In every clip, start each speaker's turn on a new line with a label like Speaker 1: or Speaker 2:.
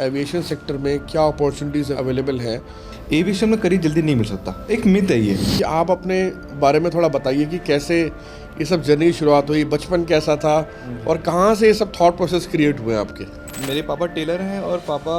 Speaker 1: Aviation sector में क्या opportunities available हैं?
Speaker 2: एविएशन में करियर जल्दी नहीं मिल सकता, एक मिथ है ये।
Speaker 1: कि आप अपने बारे में थोड़ा बताइए कि कैसे ये सब जर्नी की शुरुआत हुई, बचपन कैसा था और कहाँ से ये सब थॉट प्रोसेस क्रिएट हुए आपके?
Speaker 2: मेरे पापा टेलर हैं और पापा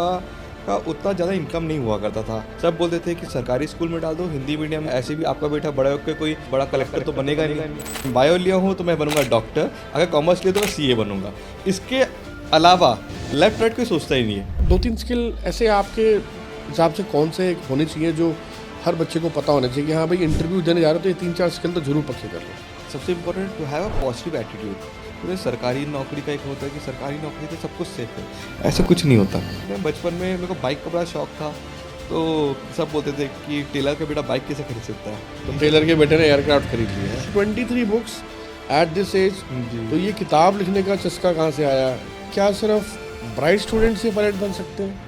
Speaker 2: का उतना ज़्यादा इनकम नहीं हुआ करता था। सब बोलते थे कि सरकारी स्कूल में डाल दो, हिंदी मीडियम, ऐसे भी आपका बेटा बड़ा होकर कोई बड़ा कलेक्टर तो बनेगा नहीं। बायो लिया हूँ तो मैं बनूंगा डॉक्टर, अगर कॉमर्स लिया तो मैं सीए बनूंगा। इसके अलावा लेफ्ट राइट कोई सोचता ही नहीं है।
Speaker 1: 2-3 स्किल ऐसे आपके हिसाब से कौन से होने चाहिए जो हर बच्चे को पता होना चाहिए कि हाँ भाई इंटरव्यू देने जा रहे हो तो ये 3-4 स्किल तो जरूर पक्के कर लो?
Speaker 2: सबसे important to have a positive attitude. तो सरकारी नौकरी का एक होता है कि सरकारी नौकरी तो सब कुछ सेफ है, ऐसा कुछ नहीं होता। मैं बचपन में मेरे को बाइक का बड़ा शौक था, तो सब बोलते थे कि टेलर का बेटा बाइक कैसे खरीद सकता है।
Speaker 1: तो टेलर के बेटे ने एयरक्राफ्ट खरीद लिया है। 23 बुक्स एट दिस एज, तो ये किताब लिखने का चस्का कहाँ से आया? क्या सिर्फ ब्राइट स्टूडेंट से पायलट बन सकते हैं?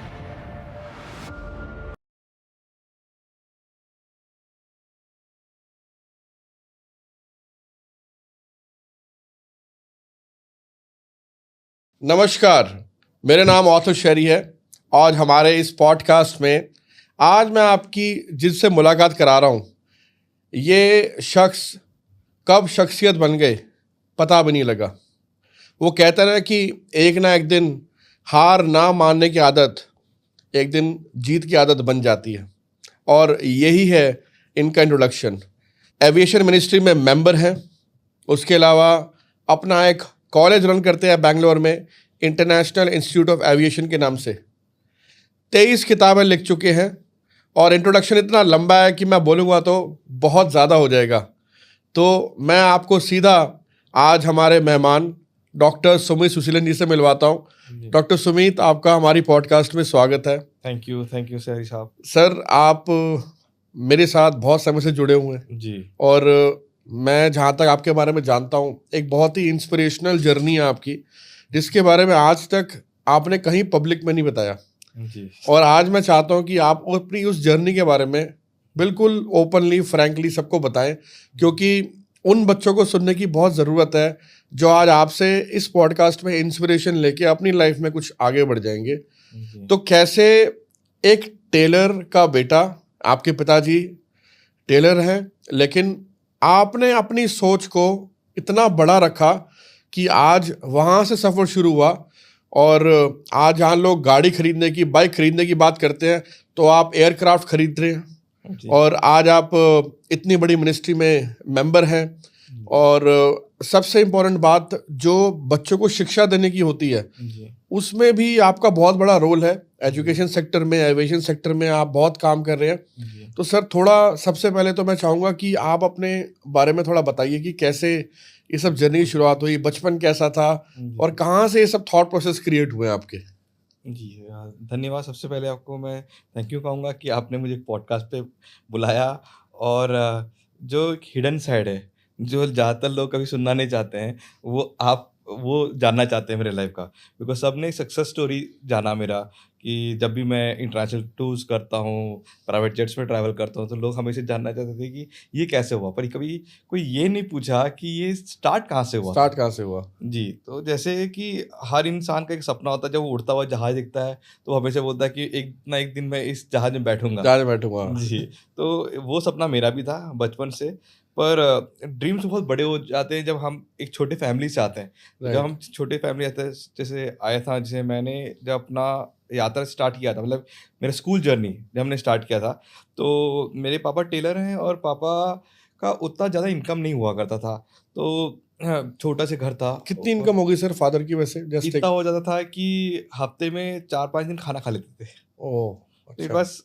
Speaker 1: नमस्कार, मेरा नाम ऑथर शेरी है। आज हमारे इस पॉडकास्ट में आज मैं आपकी जिससे मुलाकात करा रहा हूँ, ये शख्स कब शख्सियत बन गए पता भी नहीं लगा। वो कहता रहा कि एक ना एक दिन हार ना मानने की आदत एक दिन जीत की आदत बन जाती है, और यही है इनका इंट्रोडक्शन। एविएशन मिनिस्ट्री में मेंबर हैं, उसके अलावा अपना एक कॉलेज रन करते हैं बेंगलोर में, इंटरनेशनल इंस्टीट्यूट ऑफ एविएशन के नाम से। 23 किताबें लिख चुके हैं और इंट्रोडक्शन इतना लंबा है कि मैं बोलूँगा तो बहुत ज़्यादा हो जाएगा। तो मैं आपको सीधा आज हमारे मेहमान डॉक्टर सुमित सुशीलन जी से मिलवाता हूँ। डॉक्टर सुमित, आपका हमारी पॉडकास्ट में स्वागत है।
Speaker 2: थैंक यू शेरी साहब।
Speaker 1: सर, आप मेरे साथ बहुत समय से जुड़े हुए हैं
Speaker 2: जी।
Speaker 1: और मैं जहाँ तक आपके बारे में जानता हूँ, एक बहुत ही इंस्पिरेशनल जर्नी है आपकी, जिसके बारे में आज तक आपने कहीं पब्लिक में नहीं बताया।
Speaker 2: जी।
Speaker 1: और आज मैं चाहता हूँ कि आप अपनी उस जर्नी के बारे में बिल्कुल ओपनली, फ्रैंकली सबको बताएं, क्योंकि उन बच्चों को सुनने की बहुत ज़रूरत है जो आज आपसे इस पॉडकास्ट में इंस्पिरेशन लेके अपनी लाइफ में कुछ आगे बढ़ जाएंगे। तो कैसे एक टेलर का बेटा, आपके पिताजी टेलर हैं, लेकिन आपने अपनी सोच को इतना बड़ा रखा कि आज वहाँ से सफ़र शुरू हुआ, और आज जहाँ लोग गाड़ी खरीदने की, बाइक खरीदने की बात करते हैं, तो आप एयरक्राफ्ट खरीद रहे हैं। और आज आप इतनी बड़ी मिनिस्ट्री में मेंबर हैं। और सबसे इम्पोर्टेंट बात, जो बच्चों को शिक्षा देने की होती है, उसमें भी आपका बहुत बड़ा रोल है। एजुकेशन सेक्टर में, एविएशन सेक्टर में आप बहुत काम कर रहे हैं। तो सर, थोड़ा सबसे पहले तो मैं चाहूँगा कि आप अपने बारे में थोड़ा बताइए कि कैसे ये सब जर्नी की शुरुआत हुई, बचपन कैसा था और कहाँ से ये सब थॉट प्रोसेस क्रिएट हुए आपके?
Speaker 2: जी, धन्यवाद। सबसे पहले आपको मैं थैंक यू कहूँगा कि आपने मुझे पॉडकास्ट पे बुलाया। और जो एक हिडन साइड है, जो ज़्यादातर लोग कभी सुनना नहीं चाहते हैं, वो जानना चाहते हैं मेरे लाइफ का। बिकॉज़ सबने सक्सेस स्टोरी जाना मेरा, कि जब भी मैं इंटरनेशनल टूर्स करता हूँ, प्राइवेट जेट्स में ट्रैवल करता हूँ, तो लोग हमेशा जानना चाहते थे कि ये कैसे हुआ, पर कभी कोई ये नहीं पूछा कि ये स्टार्ट कहाँ से हुआ।
Speaker 1: स्टार्ट कहाँ से हुआ?
Speaker 2: जी, तो जैसे कि हर इंसान का एक सपना होता है, जब वो उड़ता हुआ जहाज़ दिखता है, तो वो हमेशा बोलता है कि एक ना एक दिन मैं इस जहाज़ में बैठूँगा।
Speaker 1: जहाँ से बैठूंगा।
Speaker 2: जी, तो वो सपना मेरा भी था बचपन से, पर ड्रीम्स बहुत बड़े हो जाते हैं जब हम एक छोटे फैमिली से आते हैं। जब हम छोटे फैमिली आते हैं, जैसे आया था, जैसे मैंने जब अपना यात्रा स्टार्ट किया था, मतलब मेरा स्कूल जर्नी जब हमने स्टार्ट किया था, तो मेरे पापा टेलर हैं और पापा का उतना ज़्यादा इनकम नहीं हुआ करता था। तो छोटा सा घर था।
Speaker 1: कितनी इनकम होगी सर फादर की वैसे? जस्ट
Speaker 2: इतना हो जाता था कि हफ्ते में 4-5 दिन खाना खा लेते थे।
Speaker 1: ओह,
Speaker 2: तो
Speaker 1: अच्छा।
Speaker 2: बस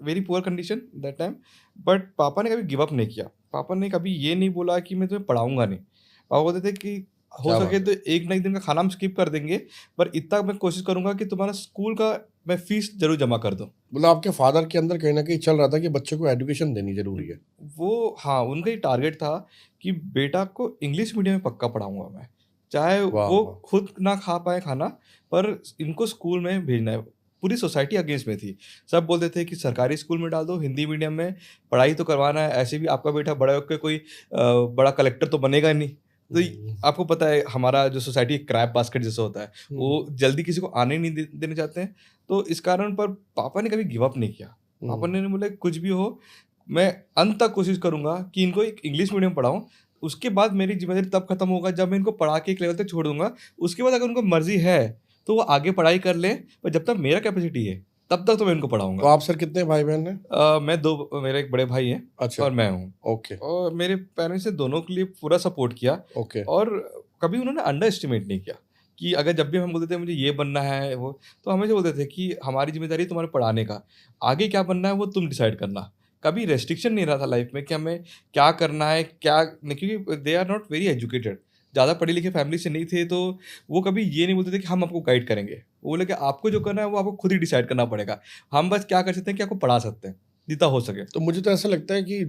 Speaker 2: very poor condition that time. But पापा ने कभी गिव अप नहीं किया। पापा ने कभी ये नहीं बोला कि मैं तुम्हें पढ़ाऊंगा नहीं। पापा बोलते थे कि हो
Speaker 1: क्या
Speaker 2: सके
Speaker 1: बात
Speaker 2: तो एक ना एक दिन का खाना हम स्किप कर देंगे, पर इतना मैं कोशिश करूंगा कि तुम्हारा स्कूल का मैं फीस जरूर जमा कर दूं।
Speaker 1: मतलब आपके फादर के अंदर कहीं ना कहीं चल रहा था कि बच्चे को एजुकेशन देनी जरूरी है।
Speaker 2: वो, हाँ, उनका ही टारगेट था कि बेटा को इंग्लिश मीडियम में पक्का पढ़ाऊंगा मैं, चाहे
Speaker 1: वाह
Speaker 2: वो
Speaker 1: वाह।
Speaker 2: खुद ना खा पाए खाना, पर इनको स्कूल में भेजना है। पूरी सोसाइटी अगेंस्ट में थी। सब बोलते थे कि सरकारी स्कूल में डाल दो, हिंदी मीडियम में पढ़ाई तो करवाना है, ऐसे भी आपका बेटा बड़ा होकर कोई बड़ा कलेक्टर तो बनेगा नहीं। तो आपको पता है हमारा जो सोसाइटी क्रैप बास्केट जैसा होता है, वो जल्दी किसी को आने नहीं देने चाहते हैं। तो इस कारण पर पापा ने कभी गिव अप नहीं किया। पापा ने बोला कुछ भी हो, मैं अंत तक कोशिश करूँगा कि इनको एक इंग्लिश मीडियम पढ़ाऊँ। उसके बाद मेरी ज़िम्मेदारी तब खत्म होगा जब मैं इनको पढ़ा के एक लेवल तक छोड़ दूँगा। उसके बाद अगर उनको मर्ज़ी है, तो वो आगे पढ़ाई कर लें, पर जब तक मेरा कैपेसिटी है, तब तक तो मैं इनको
Speaker 1: तो
Speaker 2: पढ़ाऊँगा।
Speaker 1: आप सर कितने भाई-बहन हैं?
Speaker 2: मैं 2, मेरे एक बड़े भाई हैं
Speaker 1: अच्छा,
Speaker 2: और मैं हूँ।
Speaker 1: ओके,
Speaker 2: और मेरे पेरेंट्स ने दोनों के लिए पूरा सपोर्ट किया
Speaker 1: ओके।
Speaker 2: और कभी उन्होंने अंडर एस्टिमेट नहीं किया कि अगर जब भी हम बोलते थे मुझे ये बनना है वो, तो हमेशा बोलते थे कि हमारी ज़िम्मेदारी तुम्हारे पढ़ाने का, आगे क्या बनना है वो तुम डिसाइड करना। कभी रेस्ट्रिक्शन नहीं रहा था लाइफ में कि हमें क्या करना है, क्या नहीं, क्योंकि they are not very educated. ज़्यादा पढ़े लिखे फैमिली से नहीं थे, तो वो कभी ये नहीं बोलते थे कि हम आपको गाइड करेंगे। वो बोले कि आपको जो करना है वो आपको खुद ही डिसाइड करना पड़ेगा। हम बस क्या कर सकते हैं कि आपको पढ़ा सकते हैं, जितना हो सके।
Speaker 1: तो मुझे तो ऐसा लगता है कि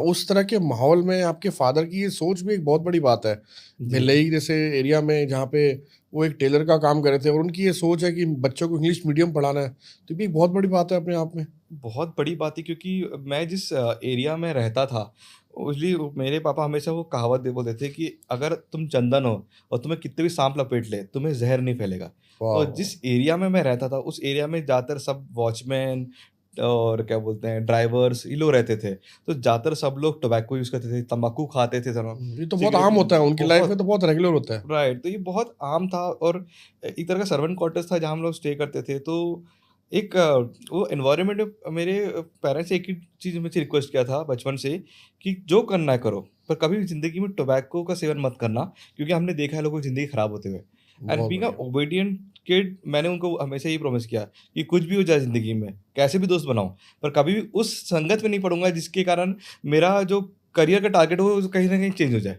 Speaker 1: उस तरह के माहौल में आपके फादर की ये सोच भी एक बहुत बड़ी बात है।
Speaker 2: जी।
Speaker 1: भिलई जैसे एरिया में जहाँ पे वो एक टेलर का काम कर रहे थे और उनकी ये सोच है कि बच्चों को इंग्लिश मीडियम पढ़ाना है, तो ये भी एक बहुत बड़ी बात है अपने आप में।
Speaker 2: बहुत बड़ी बात है, क्योंकि मैं जिस एरिया में रहता था, उसलिए मेरे पापा हमेशा वो कहावत दे बोलते थे कि अगर तुम चंदन हो और तुम्हें कितने भी सांप लपेट ले, तुम्हें जहर नहीं फैलेगा।
Speaker 1: वाह!
Speaker 2: तो जिस एरिया में मैं रहता था, उस एरिया में ज़्यादातर सब वॉचमैन और क्या बोलते हैं ड्राइवर्स, ये लोग रहते थे। तो ज़्यादातर सब लोग टोबैको यूज़ करते थे, तम्बाकू खाते थे सब,
Speaker 1: ये तो बहुत
Speaker 2: सिगरेट
Speaker 1: आम होता है, उनकी लाइफ में
Speaker 2: बहुत।
Speaker 1: तो बहुत रेगुलर होता है।
Speaker 2: राइट, तो ये बहुत आम था और एक तरह का सर्वेंट क्वार्टर्स था जहाँ हम लोग स्टे करते थे। तो एक वो एनवायरनमेंट में मेरे पेरेंट्स से एक ही चीज़ मुझसे रिक्वेस्ट किया था बचपन से कि जो करना है करो, पर कभी भी ज़िंदगी में टोबैको का सेवन मत करना, क्योंकि हमने देखा है लोगों की ज़िंदगी खराब होते हुए। एंड
Speaker 1: बहुत
Speaker 2: बीइंग अ
Speaker 1: बढ़िया।
Speaker 2: ओबीडिएंट किड, मैंने उनको हमेशा यही प्रॉमिस किया कि कुछ भी हो जाए ज़िंदगी में, कैसे भी दोस्त बनाऊँ, पर कभी भी उस संगत में नहीं पड़ूँगा जिसके कारण मेरा जो करियर का टारगेट हो वो कहीं न कहीं चेंज हो जाए।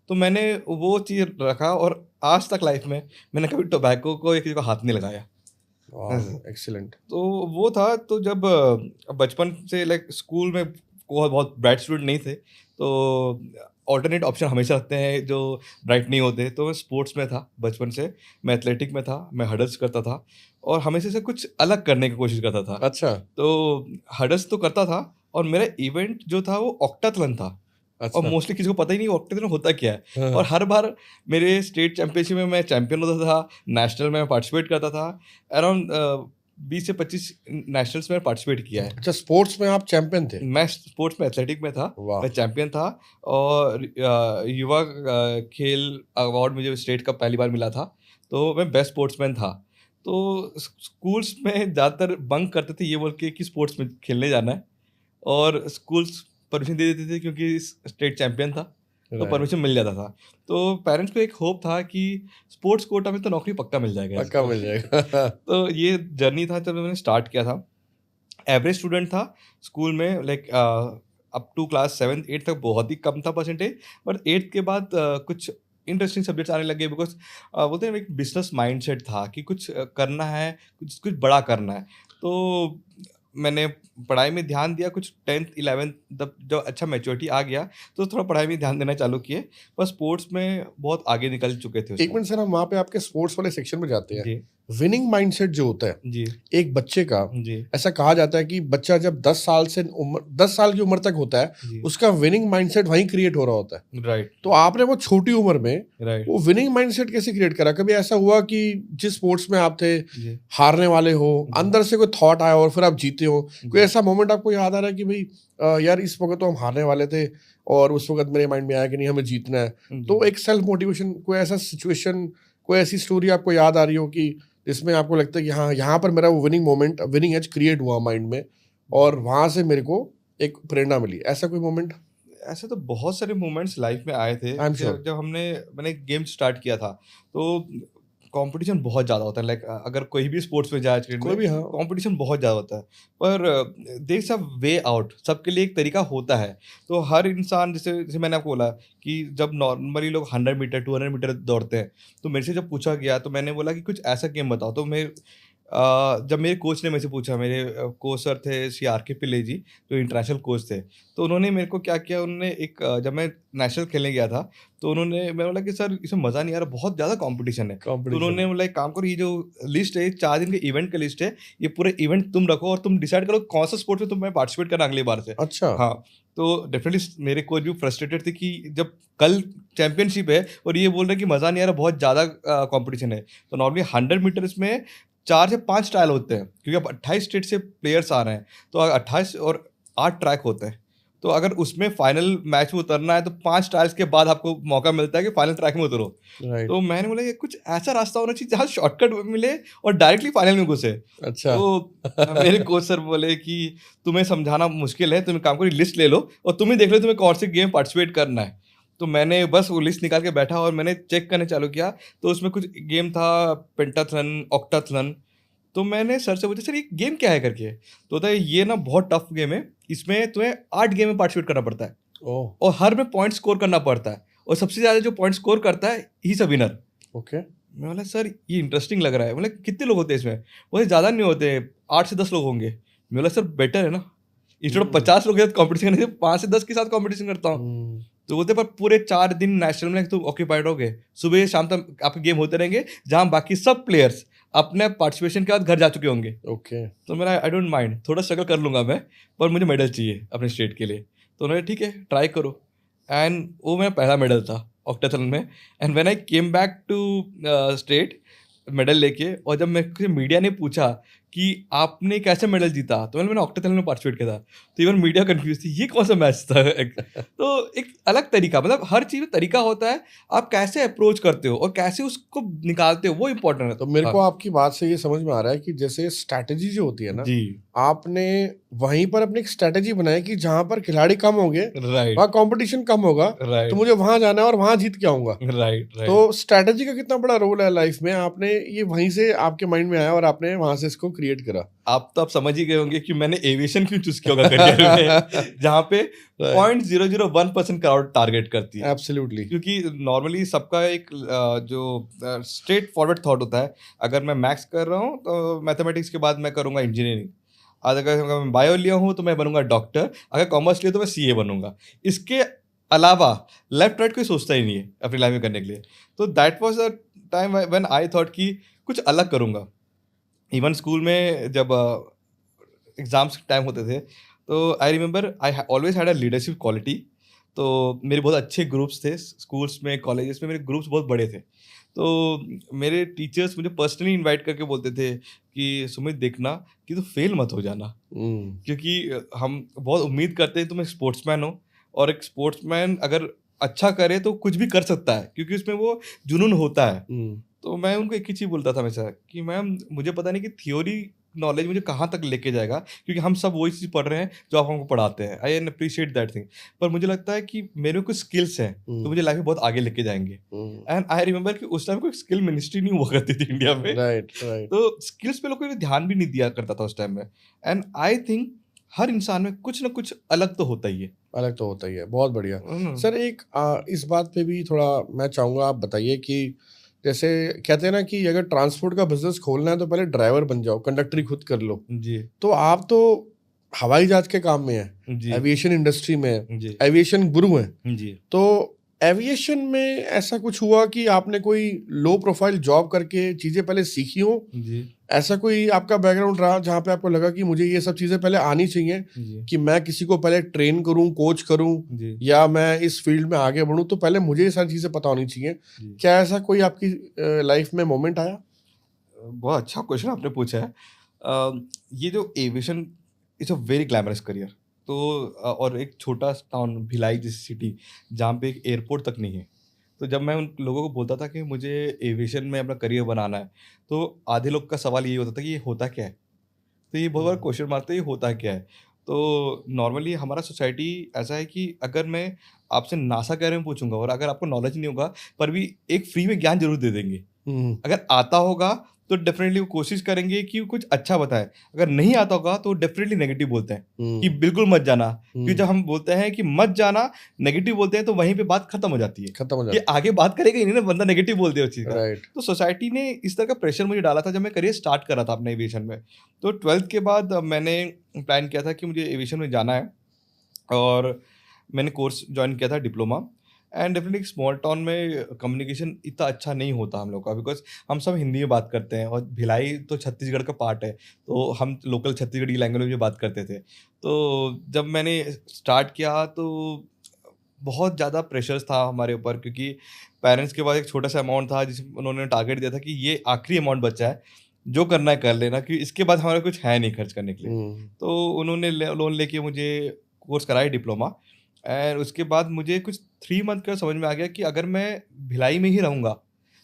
Speaker 2: तो मैंने वो चीज़ रखा और आज तक लाइफ़ में मैंने कभी टोबैको को या किसी को हाथ नहीं लगाया।
Speaker 1: वाह! एक्सीलेंट।
Speaker 2: तो वो था, तो जब बचपन से लाइक स्कूल में बहुत बहुत ब्राइट स्टूडेंट नहीं थे, तो ऑल्टरनेट ऑप्शन हमेशा रखते हैं जो ब्राइट नहीं होते। तो मैं स्पोर्ट्स में था बचपन से, मैं एथलेटिक में था, मैं हडल्स करता था और हमेशा से कुछ अलग करने की कोशिश करता था।
Speaker 1: अच्छा,
Speaker 2: तो हडल्स तो करता था और मेरा इवेंट जो था वो ऑक्टाथलन था। और
Speaker 1: अच्छा।
Speaker 2: मोस्टली किसी को पता ही नहीं ऑक्टाथलन होता क्या है।
Speaker 1: हाँ,
Speaker 2: और
Speaker 1: हाँ।
Speaker 2: हर बार मेरे स्टेट चैंपियनशिप में मैं चैंपियन होता था, नेशनल में मैं पार्टिसिपेट करता था। अराउंड 20 से 25 नेशनल्स में पार्टिसिपेट किया है।
Speaker 1: अच्छा, स्पोर्ट्स में आप चैंपियन थे?
Speaker 2: मैं स्पोर्ट्स में एथलेटिक में था,
Speaker 1: वाह!
Speaker 2: मैं चैंपियन था और युवा खेल अवार्ड मुझे स्टेट का पहली बार मिला था, तो मैं बेस्ट स्पोर्ट्समैन था। तो स्कूल्स में ज़्यादातर बंक करते थे ये बोल के कि स्पोर्ट्स में खेलने जाना है, और स्कूल्स परमिशन दे देते थे क्योंकि स्टेट चैंपियन था, तो
Speaker 1: राइट,
Speaker 2: परमिशन मिल जाता था। तो पेरेंट्स को एक होप था कि स्पोर्ट्स कोटा में तो नौकरी पक्का मिल जाएगा
Speaker 1: पक्का
Speaker 2: इसको।
Speaker 1: मिल जाएगा।
Speaker 2: तो ये जर्नी था जब मैंने स्टार्ट किया था। एवरेज स्टूडेंट था स्कूल में, like up to class 7th 8th तक बहुत ही कम था परसेंटेज, बट 8th के बाद कुछ इंटरेस्टिंग सब्जेक्ट्स आने लगे, बिकॉज बोलते हैं एक बिजनेस माइंडसेट था कि कुछ करना है, कुछ कुछ बड़ा करना है। तो मैंने पढ़ाई में ध्यान दिया, कुछ 10th 11th तब जब अच्छा मैच्योरिटी आ गया तो थोड़ा पढ़ाई में ध्यान देना चालू किए, पर स्पोर्ट्स में बहुत आगे निकल चुके थे उस
Speaker 1: एक मिनट सर, हम वहाँ पे आपके स्पोर्ट्स वाले सेक्शन में जाते हैं।
Speaker 2: जी,
Speaker 1: विनिंग माइंडसेट जो होता है
Speaker 2: जी,
Speaker 1: एक बच्चे का,
Speaker 2: जी,
Speaker 1: ऐसा कहा जाता है कि बच्चा जब 10 साल की उम्र तक होता है,
Speaker 2: जी,
Speaker 1: उसका विनिंग माइंडसेट वहीं क्रिएट हो रहा होता है।
Speaker 2: राइट,
Speaker 1: तो आपने वो छोटी उम्र में
Speaker 2: राइट,
Speaker 1: वो विनिंग माइंडसेट कैसे क्रिएट करा? कभी ऐसा हुआ कि जिस स्पोर्ट्स में आप थे,
Speaker 2: जी,
Speaker 1: हारने वाले हो,
Speaker 2: जी,
Speaker 1: अंदर से कोई थॉट आया और फिर आप जीते हो? कोई
Speaker 2: जी,
Speaker 1: ऐसा मोमेंट आपको याद आ रहा है कि भाई यार इस वक़्त तो हम हारने वाले थे और उस वक़्त मेरे माइंड में आया कि नहीं हमें जीतना है। तो
Speaker 2: जी।
Speaker 1: एक सेल्फ मोटिवेशन, कोई ऐसा सिचुएशन, कोई ऐसी स्टोरी आपको याद आ रही हो कि जिसमें आपको लगता है कि हाँ, यहाँ पर मेरा वो winning moment, winning edge create हुआ माइंड में और वहाँ से मेरे को एक प्रेरणा मिली। ऐसा कोई मोमेंट?
Speaker 2: ऐसे तो बहुत सारे मोमेंट्स लाइफ में आए थे।
Speaker 1: आई एम
Speaker 2: जब
Speaker 1: श्योर।
Speaker 2: जब मैंने गेम स्टार्ट किया था, तो कंपटीशन बहुत ज़्यादा होता है। लाइक अगर कोई भी स्पोर्ट्स में जाए क्रिकेट
Speaker 1: कोई
Speaker 2: में,
Speaker 1: भी हाँ।
Speaker 2: कंपटीशन बहुत ज़्यादा होता है। पर there is a way out, सबके लिए एक तरीका होता है। तो हर इंसान, जैसे जैसे मैंने आपको बोला कि जब नॉर्मली लोग 100 मीटर 200 मीटर दौड़ते हैं, तो मेरे से जब पूछा गया तो मैंने बोला कि कुछ ऐसा गेम बताओ। तो जब मेरे कोच ने मेरे से पूछा, मेरे कोच सर थे श्री आर के पिल्ले जी, जो इंटरनेशनल कोच थे। तो उन्होंने मेरे को क्या किया, उन्होंने जब मैं नेशनल खेलने गया था, तो मैं बोला कि सर इसमें मज़ा नहीं आ रहा, बहुत ज़्यादा कॉम्पिटिशन है। तो
Speaker 1: कॉम्पिटिशन
Speaker 2: उन्होंने
Speaker 1: है।
Speaker 2: बोला एक काम करो, ये जो लिस्ट है 4 दिन के इवेंट का लिस्ट है, ये पूरे इवेंट तुम रखो और तुम डिसाइड करो कौन सा स्पोर्ट में तुम्हें पार्टिसिपेट करना अगली बार से।
Speaker 1: अच्छा।
Speaker 2: हाँ, तो डेफिनेटली मेरे कोच भी फ्रस्ट्रेटेड थे कि जब कल चैंपियनशिप है और ये बोल रहे हैं कि मज़ा नहीं आ रहा, बहुत ज़्यादा कॉम्पिटिशन है। तो नॉर्मली 100 मीटर्स में 4 से 5 ट्रायल होते हैं, क्योंकि अब 28 स्टेट से प्लेयर्स आ रहे हैं, तो 28 और 8 ट्रैक होते हैं। तो अगर उसमें फाइनल मैच में उतरना है तो 5 ट्रायल्स के बाद आपको मौका मिलता है कि फाइनल ट्रैक में उतरो।
Speaker 1: राइट।
Speaker 2: तो मैंने बोला ये कुछ ऐसा रास्ता होना चाहिए जहाँ शॉर्टकट मिले और डायरेक्टली फाइनल में घुसे।
Speaker 1: अच्छा।
Speaker 2: तो मेरे कोच सर बोले कि तुम्हें समझाना मुश्किल है, तुम एक काम करो लिस्ट ले लो और तुम ही देख लो तुम्हें कौन सी गेम पार्टिसिपेट करना है। तो मैंने बस वो लिस्ट निकाल के बैठा और मैंने चेक करने चालू किया, तो उसमें कुछ गेम था, पेंटाथलन, ऑक्टाथलन। तो मैंने सर से पूछा सर ये गेम क्या है करके, तो होता है ये ना बहुत टफ गेम है, इसमें तुम्हें 8 गेम में पार्टिसिपेट करना पड़ता है
Speaker 1: ओह।
Speaker 2: और हर में पॉइंट स्कोर करना पड़ता है और सबसे ज़्यादा जो पॉइंट स्कोर करता है he is a winner.
Speaker 1: Okay.
Speaker 2: मैं बोला सर ये इंटरेस्टिंग लग रहा है। बोले कितने लोग होते हैं इसमें? बोले ज़्यादा नहीं होते, 8 से 10 लोग होंगे। मैं बोला सर बेटर है ना, इंस्टेड ऑफ 50 लोग के साथ कॉम्पिटिशन करने से 5 से 10 के साथ कॉम्पिटिशन करता हूँ। तो बोलते पर पूरे 4 दिन नेशनल में तुम ऑक्यूपाइड रहोगे, सुबह से शाम तक आपके गेम होते रहेंगे जहाँ बाकी सब प्लेयर्स अपने पार्टिसिपेशन के बाद घर जा चुके होंगे।
Speaker 1: ओके।
Speaker 2: तो मेरा आई डोंट माइंड, थोड़ा स्ट्रगल कर लूँगा मैं, पर मुझे मेडल चाहिए अपने स्टेट के लिए। तो उन्होंने ठीक है ट्राई करो, एंड वो मेरा पहला मेडल था ऑक्टाथलन में। And when I came back to state medal लेके, और जब मेरे को मीडिया ने पूछा कि आपने कैसे मेडल जीता, तो मैंने ऑक्टाथलन में पार्टिसिपेट किया था। तो इवन मीडिया कंफ्यूज थी ये कौन सा मैच था। तो एक अलग तरीका, मतलब हर चीज़ में तरीका होता है, आप कैसे अप्रोच करते हो और कैसे उसको निकालते हो वो इम्पोर्टेंट है।
Speaker 1: तो मेरे को आपकी बात से ये समझ में आ रहा है कि जैसे स्ट्रैटेजी जो होती है ना,
Speaker 2: जी
Speaker 1: आपने वहीं पर अपनी एक स्ट्रैटेजी बनाई कि जहां पर खिलाड़ी कम होंगे
Speaker 2: राइट
Speaker 1: वहाँ कंपटीशन कम होगा, तो
Speaker 2: राइट
Speaker 1: मुझे वहां जाना है और वहां जीत के आऊंगा।
Speaker 2: राइट
Speaker 1: तो
Speaker 2: राइट।
Speaker 1: स्ट्रैटेजी का कितना बड़ा रोल है लाइफ में, आपने ये वहीं से आपके माइंड में आया और आपने वहां से इसको क्रिएट करा।
Speaker 2: आप तो आप समझ ही गए होंगे कि मैंने एविएशन क्यों चूज किया होगा करियर में, जहाँ पे 0.001% क्राउड टारगेट करती है।
Speaker 1: एब्सोल्युटली।
Speaker 2: क्योंकि नॉर्मली सबका एक जो स्ट्रेट फॉरवर्ड थॉट होता है, अगर मैं मैथ्स कर रहा हूँ तो मैथमेटिक्स के बाद मैं करूँगा इंजीनियरिंग, अगर मैं बायो लिया हूँ तो मैं बनूंगा डॉक्टर, अगर कॉमर्स लिया तो मैं सीए बनूंगा। इसके अलावा लेफ्ट राइट कोई सोचता ही नहीं है अपनी लाइफ में करने के लिए। तो that was the time when I thought कि कुछ अलग करूँगा। इवन स्कूल में जब एग्ज़ाम्स टाइम होते थे, तो I remember I always had a leadership quality. तो मेरे बहुत अच्छे ग्रुप्स थे स्कूल्स में, कॉलेजेस में मेरे ग्रुप्स बहुत बड़े थे। तो मेरे टीचर्स मुझे पर्सनली इनवाइट करके बोलते थे कि सुमित देखना कि तू फेल मत हो जाना, क्योंकि हम बहुत उम्मीद करते हैं तुम एक स्पोर्ट्समैन हो, और एक स्पोर्ट्समैन अगर अच्छा करे तो कुछ भी कर सकता है, क्योंकि उसमें वो जुनून होता है। तो मैं उनको एक ही चीज़ बोलता था हमेशा कि मैम मुझे पता नहीं कि थियोरी नॉलेज मुझे कहाँ तक लेके जाएगा, क्योंकि हम सब वही चीज़ पढ़ रहे हैं जो आप हमको पढ़ाते हैं। I an appreciate that thing, पर मुझे लगता है कि मेरे कुछ स्किल्स हैं तो मुझे लाइफ में बहुत आगे लेके जाएंगे। एंड आई रिमेंबर कि उस टाइम कोई स्किल मिनिस्ट्री नहीं हुआ करती थी इंडिया में,
Speaker 1: राइट राइट।
Speaker 2: तो स्किल्स पे लोग कोई ध्यान भी नहीं दिया करता था उस टाइम में। एंड आई थिंक हर इंसान में कुछ ना कुछ अलग तो होता ही है।
Speaker 1: अलग तो होता ही है, बहुत बढ़िया। सर एक इस बात पे भी थोड़ा मैं चाहूँगा आप बताइए कि जैसे कहते हैं ना कि अगर ट्रांसपोर्ट का बिजनेस खोलना है तो पहले ड्राइवर बन जाओ, कंडक्टरी खुद कर लो।
Speaker 2: जी
Speaker 1: तो आप तो हवाई जहाज के काम में हैं,
Speaker 2: जी
Speaker 1: एविएशन इंडस्ट्री में हैं,
Speaker 2: जी
Speaker 1: एविएशन गुरु हैं।
Speaker 2: जी
Speaker 1: तो एविएशन में ऐसा कुछ हुआ कि आपने कोई लो प्रोफाइल जॉब करके चीज़ें पहले सीखी हो?
Speaker 2: जी
Speaker 1: ऐसा कोई आपका बैकग्राउंड रहा जहाँ पे आपको लगा कि मुझे ये सब चीज़ें पहले आनी चाहिए
Speaker 2: जी
Speaker 1: कि मैं किसी को पहले ट्रेन करूँ, कोच करूँ,
Speaker 2: जी
Speaker 1: या मैं इस फील्ड में आगे बढ़ूँ तो पहले मुझे ये सारी चीज़ें पता होनी चाहिए?
Speaker 2: जी।
Speaker 1: क्या ऐसा कोई आपकी लाइफ में मोमेंट आया?
Speaker 2: बहुत अच्छा क्वेश्चन आपने पूछा है। ये जो aviation is a very glamorous career. तो और एक छोटा टाउन भिलाई जैसी सिटी जहाँ पे एक एयरपोर्ट तक नहीं है। तो जब मैं उन लोगों को बोलता था कि मुझे एविएशन में अपना करियर बनाना है, तो आधे लोग का सवाल ये होता था कि ये होता क्या है? तो ये बहुत बड़ा क्वेश्चन मारते हैं ये होता क्या है? तो नॉर्मली हमारा सोसाइटी ऐसा है कि अगर मैं आपसे नासा के बारे में पूछूँगा और अगर आपको नॉलेज नहीं होगा, पर भी एक फ्री में ज्ञान ज़रूर दे देंगे। अगर आता होगा तो डेफिनेटली वो कोशिश करेंगे कि वो कुछ अच्छा बताए, अगर नहीं आता होगा तो डेफिनेटली नेगेटिव बोलते हैं कि बिल्कुल मत जाना। क्योंकि जब हम बोलते हैं कि मत जाना, नेगेटिव बोलते हैं, तो वहीं पे बात खत्म हो जाती है
Speaker 1: खत्म हो
Speaker 2: कि
Speaker 1: जाता
Speaker 2: आगे बात करेगा ही नहीं ना, बंदा नेगेटिव बोल दिया उस चीज़
Speaker 1: है।
Speaker 2: का।
Speaker 1: राइट।
Speaker 2: तो सोसाइटी ने इस तरह का प्रेशर मुझे डाला था जब मैं करियर स्टार्ट कर रहा था अपने एविएशन में। तो 12th के बाद मैंने प्लान किया था कि मुझे एविएशन में जाना है, और मैंने कोर्स ज्वाइन किया था diploma. And definitely small town में कम्युनिकेशन इतना अच्छा नहीं होता हम लोग का, बिकॉज हम सब हिंदी में बात करते हैं और भिलाई तो छत्तीसगढ़ का पार्ट है, तो हम लोकल छत्तीसगढ़ी लैंग्वेज में बात करते थे। तो जब मैंने स्टार्ट किया तो बहुत ज़्यादा प्रेशर्स था हमारे ऊपर, क्योंकि पेरेंट्स के पास एक छोटा सा अमाउंट था जिस उन्होंने टारगेट दिया था कि ये आखिरी अमाउंट बचा है जो करना है कर लेना, कि इसके बाद हमारा कुछ है नहीं खर्च करने के लिए।
Speaker 1: हम्म,
Speaker 2: तो उन्होंने लोन लेके मुझे कोर्स कराया डिप्लोमा, एंड उसके बाद मुझे कुछ 3 मंथ का समझ में आ गया कि अगर मैं भिलाई में ही रहूँगा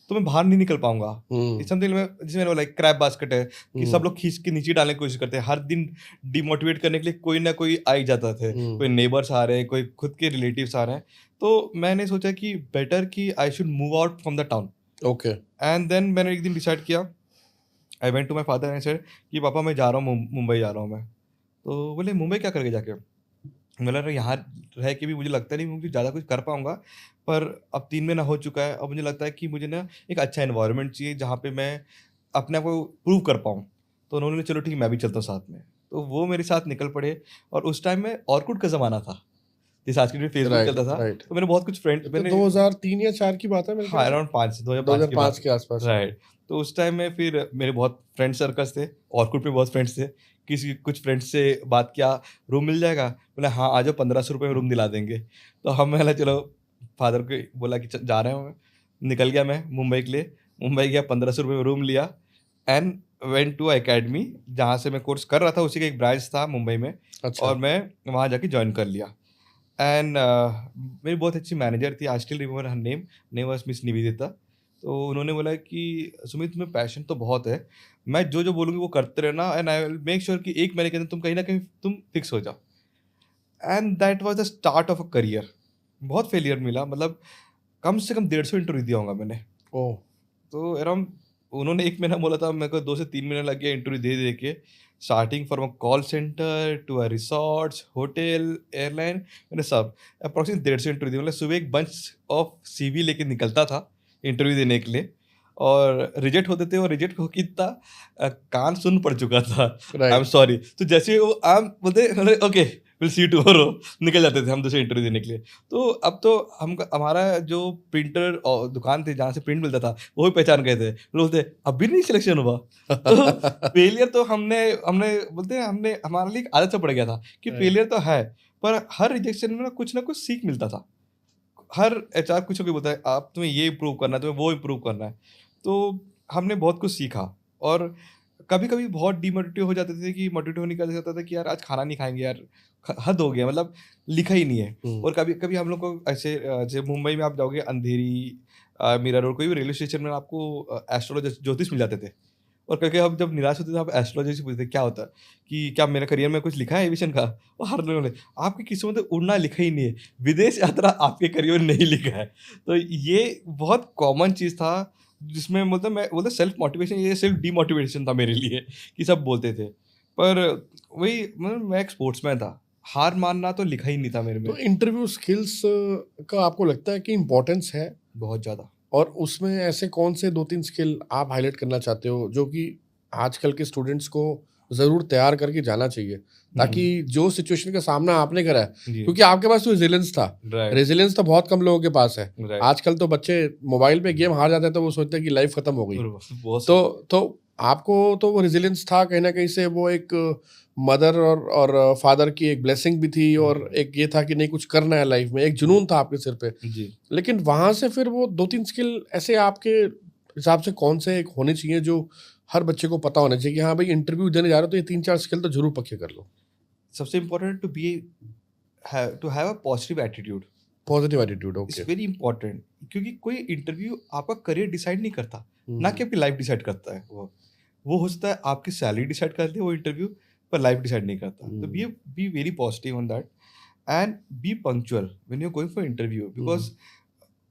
Speaker 2: तो मैं बाहर नहीं निकल पाऊंगा। इट्स समथिंग जिसमें मैंने बोला क्रैप बास्केट है, कि सब लोग खींच के नीचे डालने की कोशिश करते हैं। हर दिन डिमोटिवेट करने के लिए कोई ना कोई आ ही जाता थे, कोई नेबर्स आ रहे हैं, कोई खुद के रिलेटिव्स आ रहे हैं। तो मैंने सोचा कि बेटर कि I should move out from the town.
Speaker 1: Okay,
Speaker 2: and then मैंने एक दिन डिसाइड किया, I went to my father and said कि पापा मैं जा रहा हूँ, मुंबई जा रहा हूँ मैं। तो बोले मुंबई क्या करके जाके? मैंने बोला यहाँ रह के भी मुझे लगता नहीं मुझे ज़्यादा कुछ कर पाऊँगा, पर अब 3 महीना हो चुका है, अब मुझे लगता है कि मुझे ना एक अच्छा एनवायरनमेंट चाहिए जहाँ पे मैं अपने आप को प्रूव कर पाऊँ। तो उन्होंने बोला चलो ठीक है मैं भी चलता हूँ साथ में। तो वो मेरे साथ निकल पड़े, और उस टाइम में ऑर्कुट का ज़माना था, जैसे आज के डेट फेसबुक
Speaker 1: राइट,
Speaker 2: चलता था।
Speaker 1: राइट।
Speaker 2: तो मैंने बहुत कुछ फ्रेंड
Speaker 1: तो
Speaker 2: मैंने
Speaker 1: 2003 या 4 की बात है मेरे
Speaker 2: हाँ,
Speaker 1: ख्याल से,
Speaker 2: अराउंड 5 2005 की
Speaker 1: 2005
Speaker 2: बात।
Speaker 1: के आसपास।
Speaker 2: राइट। तो उस टाइम में फिर मेरे बहुत फ्रेंड सर्कल्स थे, ऑर्कुट पे बहुत फ्रेंड्स थे। किसी कुछ फ्रेंड्स से बात किया, रूम मिल जाएगा? बोला हाँ, आ जाओ 1500 रुपए में रूम दिला देंगे। तो हम बोला चलो, फादर को बोला कि जा रहे हो मैं। निकल गया मैं मुंबई के लिए। मुंबई गया, 1500 रुपए में रूम लिया, एंड वेंट टू अकेडमी जहाँ से मैं कोर्स कर रहा था, उसी का एक ब्रांच था मुंबई में,
Speaker 1: अच्छा,
Speaker 2: और मैं वहाँ जाके जॉइन कर लिया। एंड मेरी बहुत अच्छी मैनेजर थी, I still remember her name was miss Nivedita. तो उन्होंने बोला कि सुमित तुम्हें पैशन तो बहुत है, मैं जो बोलूँगी वो करते रहना, and I will make sure कि 1 महीने के अंदर तुम कहीं न कहीं तुम फिक्स हो जाओ। And that was the start of a career. बहुत फेलियर मिला, मतलब कम से कम 150 इंटरव्यू दिया होगा मैंने।
Speaker 1: ओह!
Speaker 2: तो अराउंड उन्होंने 1 महीना बोला था, मेरे को 2 से 3 महीने लग गए इंटरव्यू दे के। Starting from a call centre to a resorts, hotel, airline, मैंने सब अप्रॉक्सिमेट 150 इंटरव्यू दिए। मतलब सुबह एक बंच ऑफ सीवी लेके निकलता था इंटरव्यू देने के लिए, और रिजेक्ट होते थे, और रिजेक्ट होके इतना कान सुन पड़ चुका था, आई एम
Speaker 1: राइट,
Speaker 2: सॉरी। तो जैसे ही वो आई एम बोलते अरे okay will see you tomorrow, निकल जाते थे हम दूसरे इंटरव्यू देने के लिए। तो अब तो हम हमारा जो प्रिंटर और दुकान थी जहाँ से प्रिंट मिलता था, वो भी पहचान गए थे। वो बोलते अब भी नहीं सिलेक्शन हुआ। तो फेलियर तो हमने हमने बोलते हैं हमने हमारे लिए एक आदत सा पड़ गया था कि
Speaker 1: राइट,
Speaker 2: फेलियर तो है, पर हर रिजेक्शन में ना कुछ सीख मिलता था। हर एचआर कुछ ना कुछ बोलता है, आप तुम्हें ये इम्प्रूव करना है, तुम्हें वो इम्प्रूव करना है। तो हमने बहुत कुछ सीखा, और कभी-कभी बहुत डिमोटिवेट हो जाते थे, कि मोटिवेट होने का जाता था कि यार आज खाना नहीं खाएँगे यार, हद हो गया, मतलब लिखा ही नहीं है।
Speaker 1: हुँ,
Speaker 2: और कभी-कभी हम लोग को ऐसे जैसे मुंबई में आप जाओगे अंधेरी, मीरा रोड, कोई भी रेलवे स्टेशन में आपको एस्ट्रोलॉजर ज्योतिष मिल जाते थे। और कभी हम जब निराश होते थे, आप एस्ट्रोलॉजी से पूछते थे क्या होता है? कि क्या मेरे करियर में कुछ लिखा है एविएशन का? और हर लोग बोले आपकी किस्मत में उड़ना लिखा ही नहीं है, विदेश यात्रा आपके करियर में नहीं लिखा है। तो ये बहुत कॉमन चीज़ था, जिसमें मतलब मैं बोलता सेल्फ मोटिवेशन, ये सेल्फ डिमोटिवेशन था मेरे लिए, कि सब बोलते थे। पर वही मतलब मैं एक स्पोर्ट्समैन था, हार मानना तो लिखा ही नहीं था मेरे
Speaker 1: तो
Speaker 2: में।
Speaker 1: इंटरव्यू स्किल्स का आपको लगता है कि इम्पोर्टेंस है?
Speaker 2: बहुत ज़्यादा।
Speaker 1: और उसमें ऐसे कौन से 2-3 स्किल आप हाइलाइट करना चाहते हो, जो कि आजकल के स्टूडेंट्स को ज़रूर तैयार करके जाना चाहिए? ताकि
Speaker 2: हुँ,
Speaker 1: जो सिचुएशन का सामना आपने करा है,
Speaker 2: जी।
Speaker 1: क्योंकि आपके पास तो रेज़िलियंस था।
Speaker 2: राइट,
Speaker 1: रेज़िलियंस तो बहुत कम लोगों के पास है।
Speaker 2: राइट।
Speaker 1: आजकल तो बच्चे मोबाइल पे गेम हार जाते हैं, तो वो सोचते हैं कि लाइफ़ खत्म हो गई।
Speaker 2: और बहुत
Speaker 1: तो
Speaker 2: सही।
Speaker 1: तो आपको तो वो रेज़िलियंस था कहीं न कहीं से, वो एक मदर और फादर की एक ब्लेसिंग भी थी, और
Speaker 2: हुँ,
Speaker 1: एक ये था कि नहीं कुछ करना है लाइफ़ में, एक जुनून था आपके सिर पे।
Speaker 2: जी।
Speaker 1: लेकिन वहाँ से फिर वो 2-3 स्किल ऐसे आपके हिसाब से कौन से एक होने चाहिए, जो हर बच्चे को पता होना चाहिए कि हाँ भाई इंटरव्यू देने जा रहे हो तो ये 3-4 स्किल तो ज़रूर पक्के कर लो?
Speaker 2: सबसे important to have a positive attitude.
Speaker 1: Positive attitude,
Speaker 2: it's
Speaker 1: okay.
Speaker 2: Very important, क्योंकि कोई इंटरव्यू आपका करियर डिसाइड नहीं करता, ना
Speaker 1: हुँ,
Speaker 2: कि आपकी लाइफ डिसाइड करता है वो हो सकता है आपकी सैलरी डिसाइड करती है वो इंटरव्यू, पर लाइफ डिसाइड नहीं करता। तो
Speaker 1: hmm,
Speaker 2: be very positive on that, and be punctual when you are going for interview,
Speaker 1: hmm,
Speaker 2: because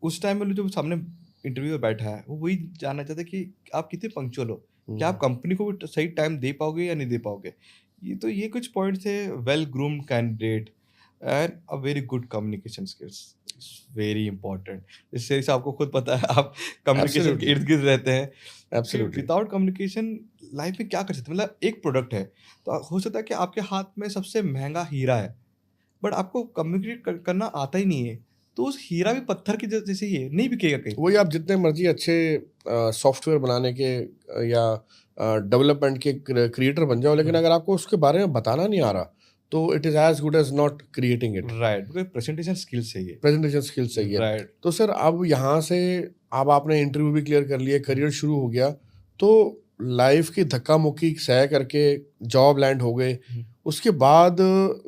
Speaker 2: उस टाइम में जो सामने इंटरव्यू में बैठा है वो वही जानना चाहता है कि आप कितने पंक्चुअल हो, क्या आप
Speaker 1: हुँ,
Speaker 2: कंपनी को भी सही टाइम दे पाओगे या नहीं दे पाओगे। ये कुछ पॉइंट थे। Well groomed candidate and a very good communication skills, very important. इससे जैसे आपको खुद पता है आप कम्युनिकेशन के
Speaker 1: एब्सोल्युटली,
Speaker 2: इर्द गिर्द रहते हैं, कि
Speaker 1: एब्सोल्युटली।
Speaker 2: विदाउट कम्युनिकेशन लाइफ में क्या कर सकते हैं। मतलब एक प्रोडक्ट है, तो हो सकता है कि आपके हाथ में सबसे महंगा हीरा है, बट आपको कम्युनिकेट करना आता ही नहीं है, तो उस हीरा भी पत्थर की जैसे ही है, नहीं बिकेगा कहीं।
Speaker 1: वही, आप जितने मर्ज़ी अच्छे सॉफ्टवेयर बनाने के या डेवलपमेंट के क्रिएटर बन जाओ, लेकिन
Speaker 2: हम्म,
Speaker 1: अगर आपको उसके बारे में बताना नहीं आ रहा, तो it is as good as not creating it.
Speaker 2: Right, because presentation skills चाहिए।
Speaker 1: प्रेजेंटेशन स्किल चाहिए।
Speaker 2: राइट।
Speaker 1: तो सर अब यहाँ से अब आपने इंटरव्यू भी क्लियर कर लिया, करियर शुरू हो गया, तो लाइफ की धक्का मुक्की सह करके जॉब लैंड हो गए, उसके बाद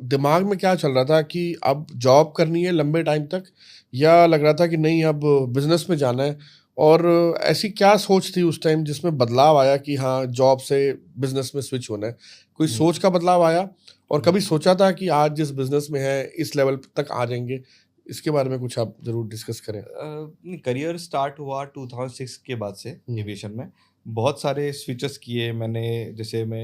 Speaker 1: दिमाग में क्या चल रहा था कि अब जॉब करनी है लंबे टाइम तक, या लग रहा था कि नहीं अब बिजनेस में जाना है? और ऐसी क्या सोच थी उस टाइम जिसमें बदलाव आया कि हाँ जॉब से बिजनेस में स्विच होना है? कोई
Speaker 2: हम्म,
Speaker 1: सोच का बदलाव आया? और कभी
Speaker 2: हम्म।
Speaker 1: सोचा था कि आज जिस बिजनेस में है इस लेवल तक आ जाएंगे? इसके बारे में कुछ आप जरूर डिस्कस करें।
Speaker 2: नहीं, करियर स्टार्ट हुआ 2006 के बाद से
Speaker 1: हम्म,
Speaker 2: एविएशन में। बहुत सारे स्विचेस किए मैंने। जैसे मैं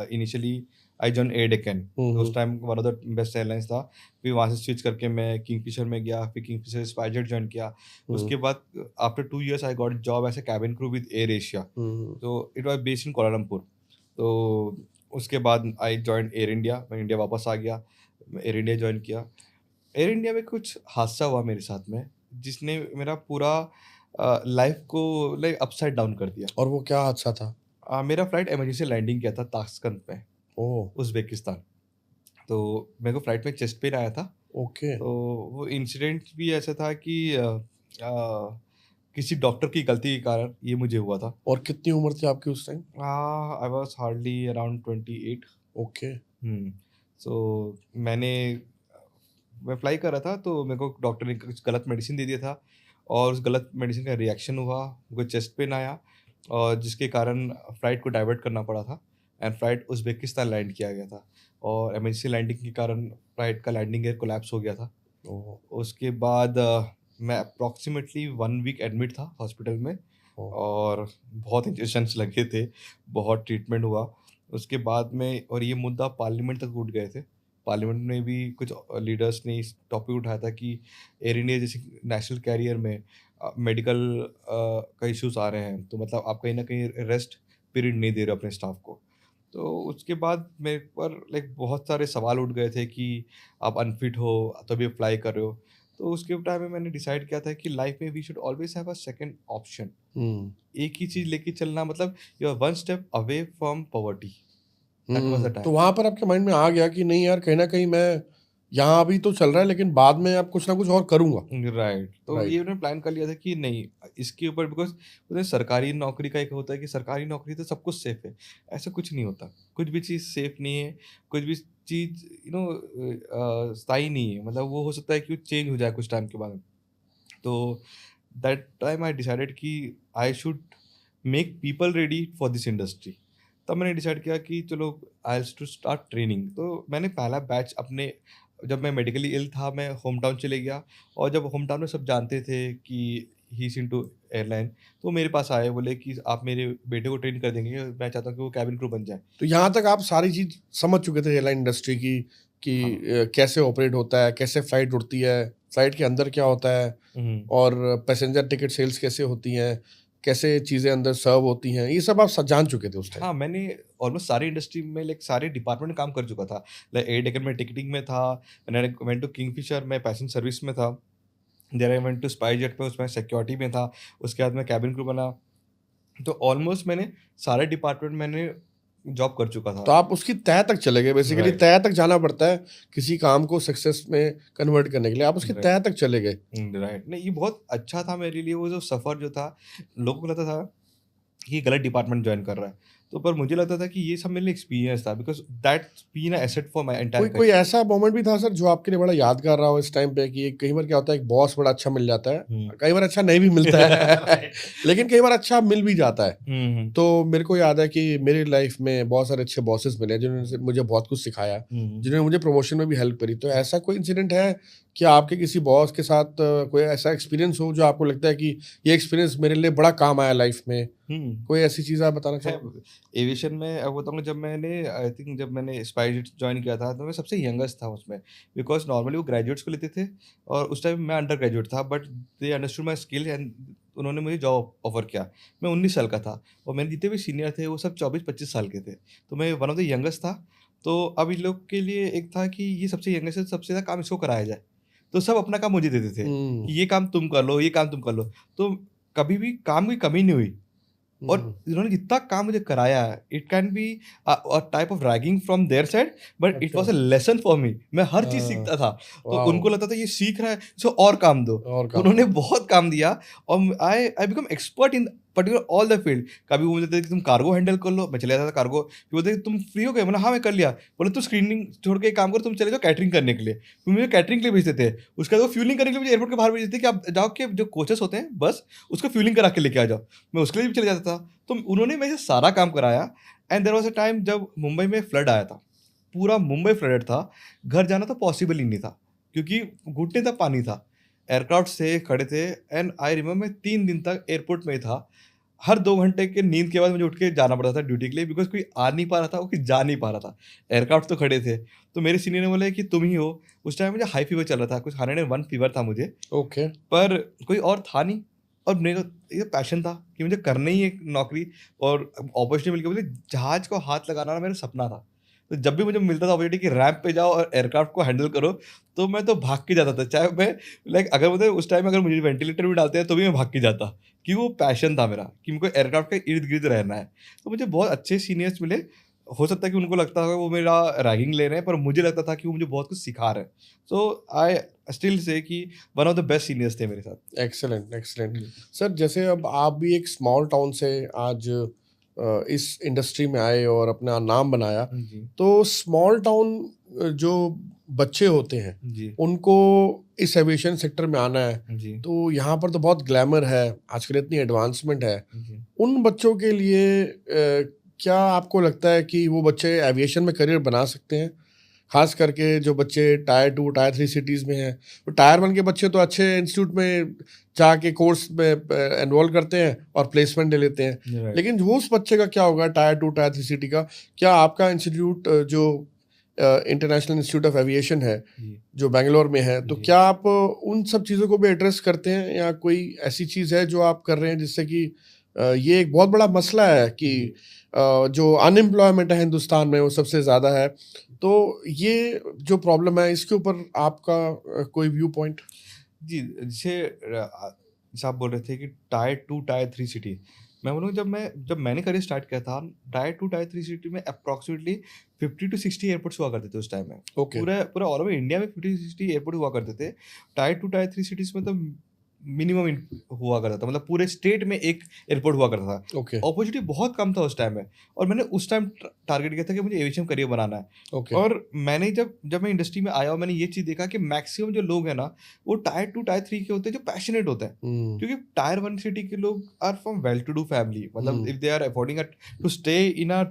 Speaker 2: initially I join Air Deccan, तो उस
Speaker 1: hmm,
Speaker 2: time one of the best airlines था। फिर वहाँ से स्विच करके मैं किंगफिशर में गया, फिर किंगफिशर से स्पाइसजेट जॉइन किया।
Speaker 1: हम्म,
Speaker 2: उसके बाद after 2 years I got job as a cabin crew with Air Asia.
Speaker 1: Hmm,
Speaker 2: तो it was based in Kuala Lumpur. तो उसके बाद आई जॉइन एयर इंडिया, मैं इंडिया वापस आ गया, एयर इंडिया जॉइन किया। एयर इंडिया में कुछ हादसा हुआ मेरे साथ में, जिसने मेरा पूरा लाइफ को लाइक अपसाइड डाउन कर दिया।
Speaker 1: और वो क्या हादसा था?
Speaker 2: मेरा फ्लाइट इमरजेंसी लैंडिंग किया था ताशकंद में,
Speaker 1: ओह,
Speaker 2: उज़्बेकिस्तान। तो मेरे को फ्लाइट में चेस्ट पेन आया था।
Speaker 1: ओके।
Speaker 2: तो वो इंसिडेंट भी ऐसा था कि किसी डॉक्टर की गलती के कारण ये मुझे हुआ था।
Speaker 1: और कितनी उम्र थी आपकी उस time?
Speaker 2: I was hardly around 28।
Speaker 1: Okay.
Speaker 2: So मैं फ्लाई कर रहा था, तो मेरे को डॉक्टर ने कुछ गलत मेडिसिन दे दिया था, और उस गलत मेडिसिन का रिएक्शन हुआ, मुझे चेस्ट पेन आया, और जिसके कारण फ़्लाइट को डाइवर्ट करना पड़ा था। एंड फ़्लाइट उज़्बेकिस्तान लैंड किया गया था, और इमरजेंसी लैंडिंग के कारण फ़्लाइट का लैंडिंग गियर कोलैप्स हो गया था।
Speaker 1: ओह,
Speaker 2: उसके बाद मैं अप्रॉक्सिमेटली 1 वीक एडमिट था हॉस्पिटल में,
Speaker 1: ओह,
Speaker 2: और बहुत इंजेक्शंस लगे थे, बहुत ट्रीटमेंट हुआ। उसके बाद में, और ये मुद्दा पार्लियामेंट तक उठ गए थे। पार्लियामेंट में भी कुछ लीडर्स ने इस टॉपिक उठाया था कि एयर इंडिया जैसे नेशनल कैरियर में मेडिकल का इश्यूज़ आ रहे हैं, तो मतलब आप कहीं न कहीं रेस्ट पीरियड नहीं दे रहे हो अपने स्टाफ को। तो उसके बाद मेरे पर लाइक बहुत सारे सवाल उठ गए थे कि आप अनफिट हो, तभी आप फ्लाई कर रहे हो। तो उसके टाइम में मैंने डिसाइड किया था कि लाइफ में we should always have a second option.
Speaker 1: Hmm,
Speaker 2: एक ही चीज़ लेके चलना, मतलब you are one step away from poverty. That was the
Speaker 1: तो
Speaker 2: टाइम।
Speaker 1: वहां पर आपके माइंड में आ गया कि नहीं यार, कहीं ना कहीं मैं यहाँ अभी तो चल रहा है लेकिन बाद में अब कुछ ना कुछ और करूंगा?
Speaker 2: राइट। तो ये
Speaker 1: राइट।
Speaker 2: मैंने प्लान कर लिया था कि नहीं, इसके ऊपर, बिकॉज़ मुझे सरकारी नौकरी का एक होता है कि सरकारी नौकरी तो सब कुछ सेफ है। ऐसा कुछ नहीं होता। कुछ भी चीज़ सेफ नहीं है, कुछ भी चीज़ स्थायी नहीं है। मतलब वो हो सकता है कि वो चेंज हो जाए कुछ टाइम के बाद। तो दैट टाइम आई डिसाइडेड कि I should make people ready for this industry. तब मैंने डिसाइड किया कि चलो I have to start training. तो मैंने पहला बैच अपने, जब मैं मेडिकली इल था, मैं होम टाउन चले गया, और जब होम टाउन में सब जानते थे कि ही इज़ इनटू एयरलाइन, तो मेरे पास आए, बोले कि आप मेरे बेटे को ट्रेन कर देंगे, मैं चाहता हूँ कि वो कैबिन क्रू बन जाए।
Speaker 1: तो यहाँ तक आप सारी चीज समझ चुके थे एयरलाइन इंडस्ट्री की कि
Speaker 2: हाँ।
Speaker 1: कैसे ऑपरेट होता है, कैसे फ्लाइट उड़ती है, फ्लाइट के अंदर क्या होता है,
Speaker 2: हुँ।
Speaker 1: और पैसेंजर टिकट सेल्स कैसे होती हैं, कैसे चीजें अंदर सर्व होती हैं, ये सब आप जान चुके थे उस टाइम?
Speaker 2: हाँ, मैंने ऑलमोस्ट सारी इंडस्ट्री में, लाइक सारे डिपार्टमेंट में काम कर चुका था। लाइक एयर डेक्कन में टिकटिंग में था, मैंने वेंट टू किंगफिशर में पैसेंजर सर्विस में था, then I went to SpiceJet में, उसमें सिक्योरिटी में था, उसके बाद मैं कैबिन क्रू बना। तो ऑलमोस्ट मैंने सारे डिपार्टमेंट मैंने जॉब कर चुका था।
Speaker 1: तो आप उसकी तह तक चले गए, बेसिकली
Speaker 2: राइट,
Speaker 1: तह तक जाना पड़ता है किसी काम को सक्सेस में कन्वर्ट करने के लिए, आप उसकी
Speaker 2: राइट,
Speaker 1: तह तक चले गए।
Speaker 2: राइट। नहीं, ये बहुत अच्छा था मेरे लिए। वो जो सफ़र जो था, लोगों को लगता था कि ये गलत डिपार्टमेंट जॉइन कर रहा है। तो पर मुझे लगता था कि ये सब मेरे लिए एक्सपीरियंस था, because that's been a asset for my entire
Speaker 1: कोई कोई
Speaker 2: करियर।
Speaker 1: ऐसा मोमेंट भी था सर जो आपके लिए बड़ा यादगार रहा हो इस टाइम पे, कि कई बार क्या होता है एक बॉस बड़ा अच्छा मिल जाता है,
Speaker 2: हुँ।
Speaker 1: कई बार अच्छा नहीं भी मिलता है
Speaker 2: राइट।
Speaker 1: लेकिन कई बार अच्छा मिल भी जाता है।
Speaker 2: हुँ, हुँ।
Speaker 1: तो मेरे को याद है कि मेरी लाइफ में बहुत सारे अच्छे बॉसेस मिले हैं जिन्होंने मुझे बहुत कुछ सिखाया,
Speaker 2: हुँ।
Speaker 1: जिन्होंने मुझे प्रमोशन में भी हेल्प करी। तो ऐसा कोई इंसिडेंट है कि आपके किसी बॉस के साथ कोई ऐसा एक्सपीरियंस हो जो आपको लगता है कि ये एक्सपीरियंस मेरे लिए बड़ा काम आया लाइफ में?
Speaker 2: हुँ।
Speaker 1: कोई ऐसी चीज़ आप बताना
Speaker 2: है,
Speaker 1: चाहोगे?
Speaker 2: एविएशन में अब बताऊँगा, जब मैंने स्पाइसजेट जॉइन किया था, तो मैं सबसे यंगेस्ट था उसमें, बिकॉज़ नॉर्मली वो ग्रेजुएट्स को लेते थे, और उस टाइम मैं अंडर ग्रेजुएट था, but they understood my skill and उन्होंने मुझे जॉब ऑफर किया। मैं 19 साल का था, और मेरे जितने भी सीनियर थे वो सब 24-25 साल के थे। तो मैं वन ऑफ द यंगेस्ट था। तो अब इन लोग के लिए एक था कि ये सबसे यंगेस्ट है, सबसे ज़्यादा काम इसको कराया जाए। तो सब अपना काम मुझे देते थे
Speaker 1: हुँ,
Speaker 2: कि ये काम तुम कर लो, ये काम तुम कर लो। तो कभी भी काम की कमी नहीं हुई। और
Speaker 1: हुँ,
Speaker 2: इन्होंने जितना काम मुझे कराया है, it can be type of ragging from their side, but it
Speaker 1: अच्छा।
Speaker 2: Was a lesson for me. मैं हर चीज़
Speaker 1: हाँ,
Speaker 2: सीखता था। तो
Speaker 1: वॉव!
Speaker 2: उनको लगता था ये सीख रहा है, इसको और काम दो।
Speaker 1: और काम
Speaker 2: उन्होंने
Speaker 1: दो।
Speaker 2: बहुत काम दिया, और I I become expert in particular all the field. कभी वो बोलते थे कि तुम कार्गो हैंडल कर लो, मैं चले जाता था कार्गो। फिर बोलते थे तुम फ्री हो गए, मैंने हाँ मैं कर लिया। बोले तू स्क्रीनिंग छोड़ के एक काम करो, तुम चले जाओ कैटरिंग करने के लिए। फिर मुझे कैटरिंग के लिए भेजते थे। उसके बाद वो फ्यूलिंग करने के लिए मुझे एयरपोर्ट के बाहर भेजते थे कि आप जाओ के जो कोचेस होते हैं बस उसको फ्यूलिंग करा के लेके आ जाओ। मैं उसके लिए भी चले जाता था। तो उन्होंने मेरे से सारा काम कराया। And there was a time जब मुंबई में फ्लड आया था, पूरा मुंबई फ्लडेड था। घर जाना तो पॉसिबल ही नहीं था क्योंकि घुटने तक पानी था। एयरक्राफ्ट से खड़े थे एंड आई रिमेंबर मैं 3 दिन तक एयरपोर्ट में ही था। हर 2 घंटे के नींद के बाद मुझे उठ के जाना पड़ता था ड्यूटी के लिए बिकॉज़ कोई आ नहीं पा रहा था और कोई जा नहीं पा रहा था। एयरक्राफ्ट तो खड़े थे। तो मेरे सीनियर ने बोला कि तुम ही हो। उस टाइम मुझे हाई फीवर चल रहा था, कुछ 101 फीवर था मुझे।
Speaker 1: ओके।
Speaker 2: पर कोई और था नहीं और मेरे को ये पैशन था कि मुझे करनी ही एक नौकरी और अपॉर्चुनिटी मिल गई। मुझे जहाज को हाथ लगाना ना मेरा सपना था। तो जब भी मुझे मिलता था अपॉर्चुनिटी कि रैंप पे जाओ और एयरक्राफ्ट को हैंडल करो, तो मैं तो भाग के जाता था। चाहे मैं लाइक अगर मुझे उस टाइम अगर मुझे वेंटिलेटर भी डालते हैं तो भी मैं भाग के जाता, कि वो पैशन था मेरा कि मुझको एयरक्राफ्ट के इर्द-गिर्द रहना है। तो मुझे बहुत अच्छे सीनियर्स मिले। हो सकता है कि उनको लगता होगा वो मेरा रैगिंग ले रहे हैं, पर मुझे लगता था कि वो मुझे बहुत कुछ सिखा रहे हैं। सो आई स्टिल से कि one of the best seniors थे मेरे साथ।
Speaker 1: Excellent, excellent.
Speaker 2: जी।
Speaker 1: सर, जैसे अब आप भी एक स्मॉल टाउन से आज इस इंडस्ट्री में आए और अपना नाम बनाया,
Speaker 2: जी,
Speaker 1: तो स्मॉल टाउन जो बच्चे होते हैं,
Speaker 2: जी,
Speaker 1: उनको इस एविएशन सेक्टर में आना है,
Speaker 2: जी,
Speaker 1: तो यहाँ पर तो बहुत ग्लैमर है, आजकल इतनी एडवांसमेंट है।
Speaker 2: जी।
Speaker 1: उन बच्चों के लिए क्या आपको लगता है कि वो बच्चे एविएशन में करियर बना सकते हैं? खास करके जो बच्चे टायर 2, टायर 3 सिटीज़ में हैं। तो टायर 1 के बच्चे तो अच्छे इंस्टीट्यूट में जाके कोर्स में एनरोल करते हैं और प्लेसमेंट ले लेते हैं।
Speaker 2: राइट।
Speaker 1: लेकिन वो उस बच्चे का क्या होगा टायर 2, टायर 3 सिटी का? क्या आपका इंस्टीट्यूट जो इंटरनेशनल इंस्टीट्यूट ऑफ एविएशन है,
Speaker 2: जी,
Speaker 1: जो बैंगलोर में है, तो
Speaker 2: जी।
Speaker 1: क्या आप उन सब चीज़ों को भी एड्रेस करते हैं या कोई ऐसी चीज़ है जो आप कर रहे हैं जिससे कि ये एक बहुत बड़ा मसला है कि
Speaker 2: जी।
Speaker 1: जो अनएम्प्लॉयमेंट है हिंदुस्तान में वो सबसे ज़्यादा है। तो ये जो प्रॉब्लम है इसके ऊपर आपका कोई व्यू पॉइंट?
Speaker 2: जी, जैसे आप बोल रहे थे कि टायर 2, टायर 3 सिटी। मैं बोलूँ जब मैंने करियर स्टार्ट किया था, टायर 2, टायर 3 सिटी में अप्रॉक्सिमेटली 50 टू 60 एयरपोर्ट्स हुआ करते थे उस टाइम में।
Speaker 1: ओके।
Speaker 2: पूरा पूरा ऑल ओवर इंडिया में 50 से 60 एयरपोर्ट हुआ करते थे। टायर 2, टायर 3 सिटीज़ में तो मिनिमम हुआ करता था, मतलब पूरे स्टेट में एक एयरपोर्ट हुआ करता था।
Speaker 1: ओके।
Speaker 2: अपॉर्चुनिटी बहुत कम था उस टाइम में और मैंने उस टाइम टारगेट किया था कि मुझे एविएशन करियर बनाना है।
Speaker 1: ओके।
Speaker 2: और मैंने जब मैं इंडस्ट्री में आया और मैंने ये चीज़ देखा कि मैक्सिमम जो लोग हैं ना, वो टायर 2, टायर 3 के होते हैं जो पैशनेट होते हैं।
Speaker 1: हम्म।
Speaker 2: क्योंकि टायर 1 सिटी के लोग are from well to do family, मतलब
Speaker 1: hmm.
Speaker 2: If they are affording to stay in a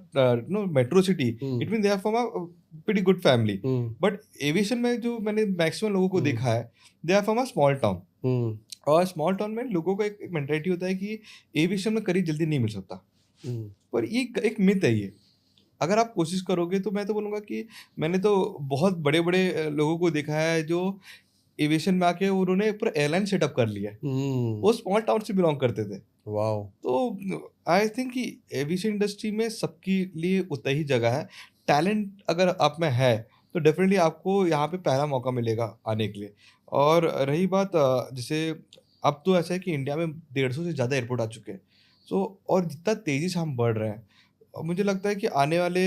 Speaker 2: metro city, it mean they are from a pretty good family.
Speaker 1: Hmm.
Speaker 2: But aviation में जो मैंने maximum लोगों को देखा है, they are from a small town.
Speaker 1: Hmm.
Speaker 2: और small town में लोगों का एक मेंटालिटी होता है कि एविएशन में करियर जल्दी नहीं मिल सकता।
Speaker 1: हम्म।
Speaker 2: पर ये एक मिथ है ये। अगर आप कोशिश करोगे तो मैं तो बोलूँगा कि मैंने तो बहुत बड़े-बड़े लोगों को देखा है जो एविएशन में आके उन्होंने पूरा एयरलाइन सेटअप कर लिया है।
Speaker 1: हम्म।
Speaker 2: वो स्मॉल टाउन से बिलॉन्ग करते थे।
Speaker 1: वाओ।
Speaker 2: तो आई थिंक कि एविएशन इंडस्ट्री में सबके लिए उतना ही जगह है। टैलेंट अगर आप में है, तो डेफ़िनिटली आपको यहाँ पे पहला मौका मिलेगा आने के लिए। और रही बात जैसे अब तो ऐसा है कि इंडिया में 150 से ज़्यादा एयरपोर्ट आ चुके हैं। सो और जितना तेज़ी से हम बढ़ रहे हैं, मुझे लगता है कि आने वाले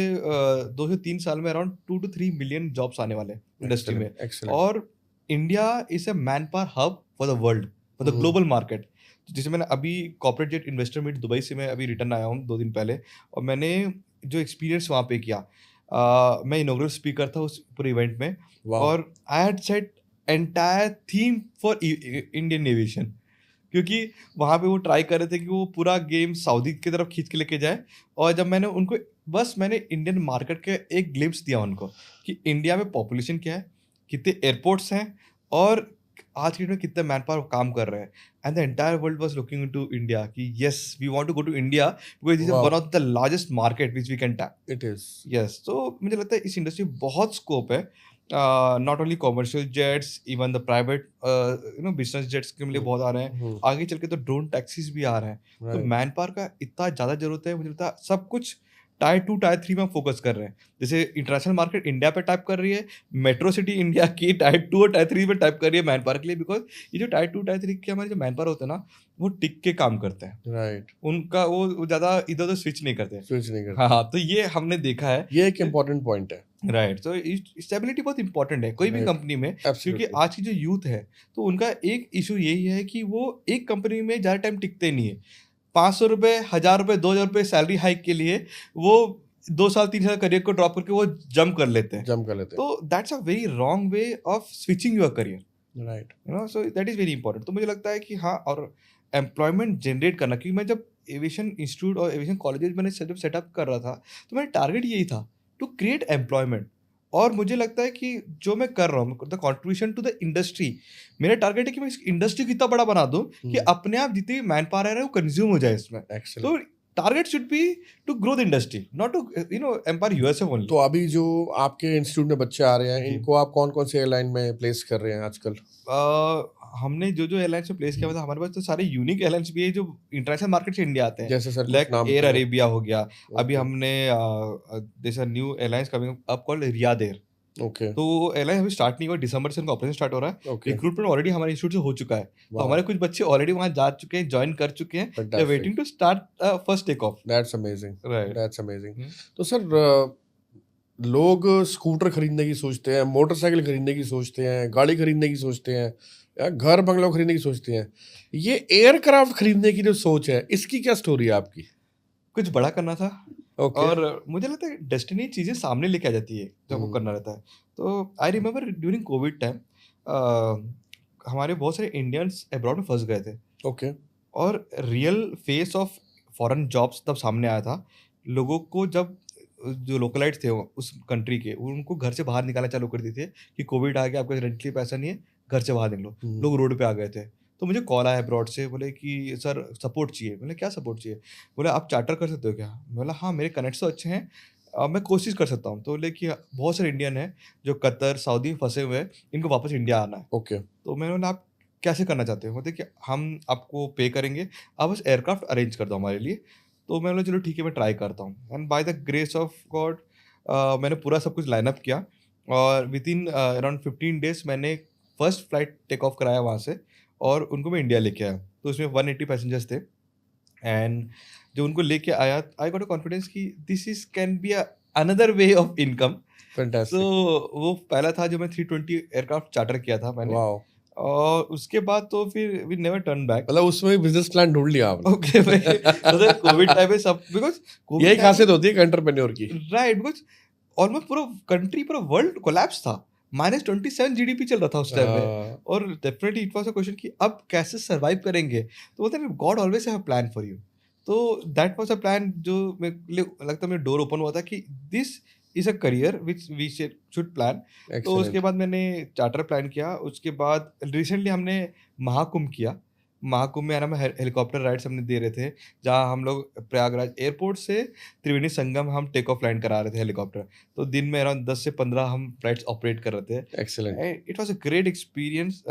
Speaker 2: 2 से 3 साल में अराउंड 2 टू 3 मिलियन जॉब्स आने वाले हैं इंडस्ट्री में।
Speaker 1: Excellent, excellent.
Speaker 2: और India is a man power hub for the world, for the
Speaker 1: hmm.
Speaker 2: Global market. जैसे मैंने अभी corporate jet investor meet Dubai से मैं अभी रिटर्न आया हूँ 2 दिन पहले, और मैंने जो एक्सपीरियंस वहाँ पे किया, मैं इनॉग्रल स्पीकर था उस पूरे इवेंट में।
Speaker 1: वाओ।
Speaker 2: और I had set entire theme for Indian aviation, क्योंकि वहाँ पे वो ट्राई कर रहे थे कि वो पूरा गेम सऊदी की तरफ खींच के लेके जाए। और जब मैंने उनको बस मैंने इंडियन मार्केट के एक ग्लिम्प्स दिया उनको कि इंडिया में पॉपुलेशन क्या है, कितने एयरपोर्ट्स हैं और आज की डेट में कितने मैन पावर काम कर रहे हैं। And the entire world was looking into India कि yes we want to go to India because it is one
Speaker 1: wow.
Speaker 2: Of the largest market which we can tap.
Speaker 1: It is.
Speaker 2: Yes, तो मुझे लगता है इस industry में बहुत scope है। Not only commercial jets, even the private business jets के लिए बहुत आ रहे हैं। आगे चल के तो ड्रोन टैक्सीज भी आ रहे हैं। तो
Speaker 1: राइट।
Speaker 2: मैन पावर का इतना ज़्यादा ज़रूरत है, मुझे लगता है सब कुछ टायर 2, टायर 3 में हम फोकस कर रहे हैं। जैसे इंटरनेशनल मार्केट इंडिया पे टाइप कर रही है, मेट्रो सिटी इंडिया की टायर 2 और टायर 3 में टाइप कर रही है मैन पावर के लिए, बिकॉज़ ये जो टायर 2, टायर 3 के हमारे जो मैन पावर होते हैं ना, वो टिक के काम करते हैं।
Speaker 1: राइट।
Speaker 2: उनका वो ज़्यादा इधर-उधर स्विच नहीं करते।
Speaker 1: स्विच नहीं करते।
Speaker 2: हाँ, हाँ, तो ये हमने देखा है।
Speaker 1: ये एक इम्पोर्टेंट पॉइंट है।
Speaker 2: राइट, तो स्टेबिलिटी बहुत इंपॉर्टेंट है कोई भी
Speaker 1: राइट।
Speaker 2: कंपनी में, क्योंकि
Speaker 1: एब्सोल्युटली।
Speaker 2: आज की जो यूथ है, तो उनका एक इशू यही है कि वो एक कंपनी में ज़्यादा टाइम टिकते नहीं है। ₹500, ₹1000, ₹2000 सैलरी हाइक के लिए वो 2 साल 3 साल करियर को ड्रॉप करके वो जंप कर लेते हैं।
Speaker 1: जंप कर लेते
Speaker 2: तो that's a very wrong way of switching your career,
Speaker 1: हैं। Right.
Speaker 2: You know, so that is very important. तो मुझे लगता है कि हाँ, और एम्प्लॉयमेंट जनरेट करना, क्योंकि मैं जब एविएशन इंस्टीट्यूट और एविएशन कॉलेजेस मैंने जब सेटअप कर रहा था, तो मेरा टारगेट यही था, टू क्रिएट एम्प्लॉयमेंट। और मुझे लगता है कि जो मैं कर रहा हूँ, the contribution to the industry, मेरा टारगेट है कि मैं इस इंडस्ट्री को इतना बड़ा बना दूँ कि अपने आप जितनी मैन पावर है वो कंज्यूम हो जाए इसमें।
Speaker 1: एक्सेलेंट।
Speaker 2: तो target should be to grow the industry, not to empower USA only.
Speaker 1: तो अभी जो आपके इंस्टीट्यूट में बच्चे आ रहे हैं,
Speaker 2: जी।
Speaker 1: इनको आप कौन-कौन से एयरलाइन में प्लेस कर रहे हैं आजकल?
Speaker 2: हमने जो एयरलाइंस में प्लेस किया हुआ था, हमारे पास तो सारे यूनिक एयरलाइंस भी है जो इंटरनेशनल मार्केट से इंडिया आते हैं।
Speaker 1: जैसे सर कुछ
Speaker 2: लाइक
Speaker 1: नाम
Speaker 2: एयर
Speaker 1: बताइए।
Speaker 2: अरेबिया हो गया। अभी
Speaker 1: ओके,
Speaker 2: हमने there are new airlines coming up called Riyadh Air.
Speaker 1: Okay,
Speaker 2: तो वो एयरलाइन अभी स्टार्ट नहीं हुआ, दिसंबर से उनका ऑपरेशन स्टार्ट हो रहा है।
Speaker 1: ओके।
Speaker 2: रिक्रूटमेंट ऑलरेडी हमारे इंस्टीट्यूट से हो चुका है। तो
Speaker 1: वाओ!
Speaker 2: हमारे कुछ बच्चे ऑलरेडी वहाँ जा चुके हैं, जॉइन कर चुके हैं। They are
Speaker 1: fantastic.
Speaker 2: Waiting to start first take off.
Speaker 1: That's amazing,
Speaker 2: right.
Speaker 1: That's amazing.
Speaker 2: Hmm.
Speaker 1: तो सर लोग स्कूटर खरीदने की सोचते हैं, मोटरसाइकिल खरीदने की सोचते हैं, गाड़ी खरीदने की सोचते हैं, या घर बंगलो खरीदने की सोचते हैं। ये एयरक्राफ्ट खरीदने की जो सोच है, इसकी क्या स्टोरी है आपकी?
Speaker 2: कुछ बड़ा करना था।
Speaker 1: ओके।
Speaker 2: और मुझे लगता है डेस्टिनी चीज़ें सामने लेके आ जाती है जब वो
Speaker 1: हुँ,
Speaker 2: करना रहता है। तो I remember during Covid time हमारे बहुत सारे इंडियंस अब्रॉड में फँस गए थे।
Speaker 1: ओके।
Speaker 2: और real face of foreign jobs तब सामने आया था। लोगों को जब जो लोकलाइट्स थे उस कंट्री के, उनको घर से बाहर निकालना चालू कर दिए थे कि कोविड आ गया, आपके पास रेंट के लिए पैसा नहीं है, घर से बाहर निकलो।
Speaker 1: हुँ,
Speaker 2: लोग रोड पे आ गए थे। तो मुझे कॉल आया अब्रॉड से, बोले कि सर सपोर्ट चाहिए। बोले क्या सपोर्ट चाहिए? बोले आप चार्टर कर सकते हो क्या? मैं बोला हाँ, मेरे कनेक्ट्स तो अच्छे हैं, मैं कोशिश कर सकता हूँ। तो बोले कि बहुत सारे इंडियन हैं जो कतर, सऊदी में फँसे हुए हैं, इनको वापस इंडिया आना है।
Speaker 1: ओके,
Speaker 2: तो मैंने बोला आप कैसे करना चाहते हो? बोलते कि हम आपको पे करेंगे, आप बस एयरक्राफ्ट अरेंज कर दो हमारे लिए। तो मैं बोला चलो ठीक है, मैं ट्राई करता हूँ। And by the grace of God मैंने पूरा सब कुछ लाइन अप किया। और विथिन अराउंड 15 डेज़ मैंने फर्स्ट फ्लाइट टेक ऑफ कराया वहाँ से, और उनको मैं इंडिया लेके आया। तो उसमें 180 पैसेंजर्स थे। एंड जब उनको लेके आया, आई गॉट अ कॉन्फिडेंस कि this is can be another way of income. So
Speaker 1: fantastic.
Speaker 2: वो पहला था जो मैं 320 एयरक्राफ्ट चार्टर किया था मैंने।
Speaker 1: वॉव!
Speaker 2: और उसके बाद तो फिर वी नेवर टर्न बैक।
Speaker 1: मतलब उसमें भी बिज़नेस प्लान ढूँढ लिया आपने।
Speaker 2: ओके भाई, मतलब कोविड टाइम में सब, बिकॉज़
Speaker 1: यही
Speaker 2: कोविड टाइम
Speaker 1: खासियत होती है एक एंटरप्रेन्योर की।
Speaker 2: में राइट, बिकॉज़ ऑलमोस्ट पूरा कंट्री, पूरा वर्ल्ड कोलैप्स था। -27 जीडीपी चल रहा था उस टाइम में।
Speaker 1: अ,
Speaker 2: और definitely it was a question कि अब कैसे सर्वाइव करेंगे? तो बोलते हैं ना, God always have a plan for you. तो दैट वाज़ अ प्लान जो मेरे लिए लगता है, मेरा डोर ओपन हुआ था कि this is a career which we should plan. तो उसके
Speaker 1: एक्सीलेंट।
Speaker 2: बाद मैंने चार्टर प्लान किया। उसके बाद रिसेंटली हमने महाकुंभ किया। महाकुंभ में है ना, मैं हेलीकॉप्टर राइड्स हमने दे रहे थे, जहाँ हम लोग प्रयागराज एयरपोर्ट से त्रिवेणी संगम हम टेक ऑफ लैंड करा रहे थे हेलीकॉप्टर। तो दिन में अराउंड 10 से 15 हम फ्लाइट्स ऑपरेट कर रहे थे।
Speaker 1: Excellent.
Speaker 2: It was a great experience.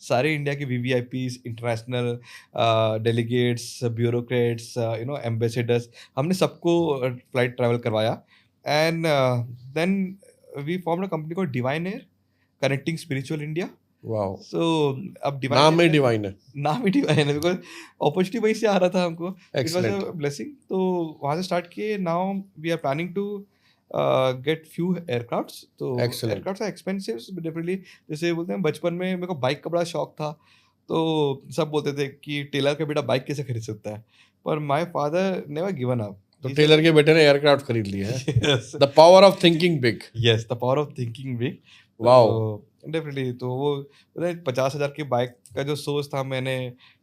Speaker 2: सारे इंडिया के VVIPs, international delegates, bureaucrats, ambassadors, हमने सबको फ्लाइट ट्रैवल करवाया। And then we formed a company called divine air, connecting spiritual India.
Speaker 1: Wow!
Speaker 2: So अब डिवाइन
Speaker 1: नाम
Speaker 2: एयर
Speaker 1: में ही
Speaker 2: में
Speaker 1: डिवाइन है।
Speaker 2: नाम ही डिवाइन है, बिकॉज़ अपॉर्चुनिटी वहीं से आ रहा था हमको। It was
Speaker 1: excellent.
Speaker 2: A blessing. तो वहाँ से स्टार्ट किए। Now we are planning to get few aircrafts. तो
Speaker 1: excellent.
Speaker 2: Aircrafts are expensive definitely. जैसे बोलते हैं, बचपन में मेरे को बाइक का बड़ा शौक था। तो सब बोलते थे कि टेलर का बेटा बाइक कैसे खरीद सकता है? पर my father never given up.
Speaker 1: तो
Speaker 2: ही
Speaker 1: टेलर
Speaker 2: सेड
Speaker 1: के बेटे ने एयरक्राफ्ट खरीद लिया है।
Speaker 2: Yes.
Speaker 1: The power of thinking big.
Speaker 2: Yes, the power of thinking big.
Speaker 1: Wow!
Speaker 2: तो डेफिनिटली, तो वो पता है 50,000 की बाइक का जो सोच था, मैंने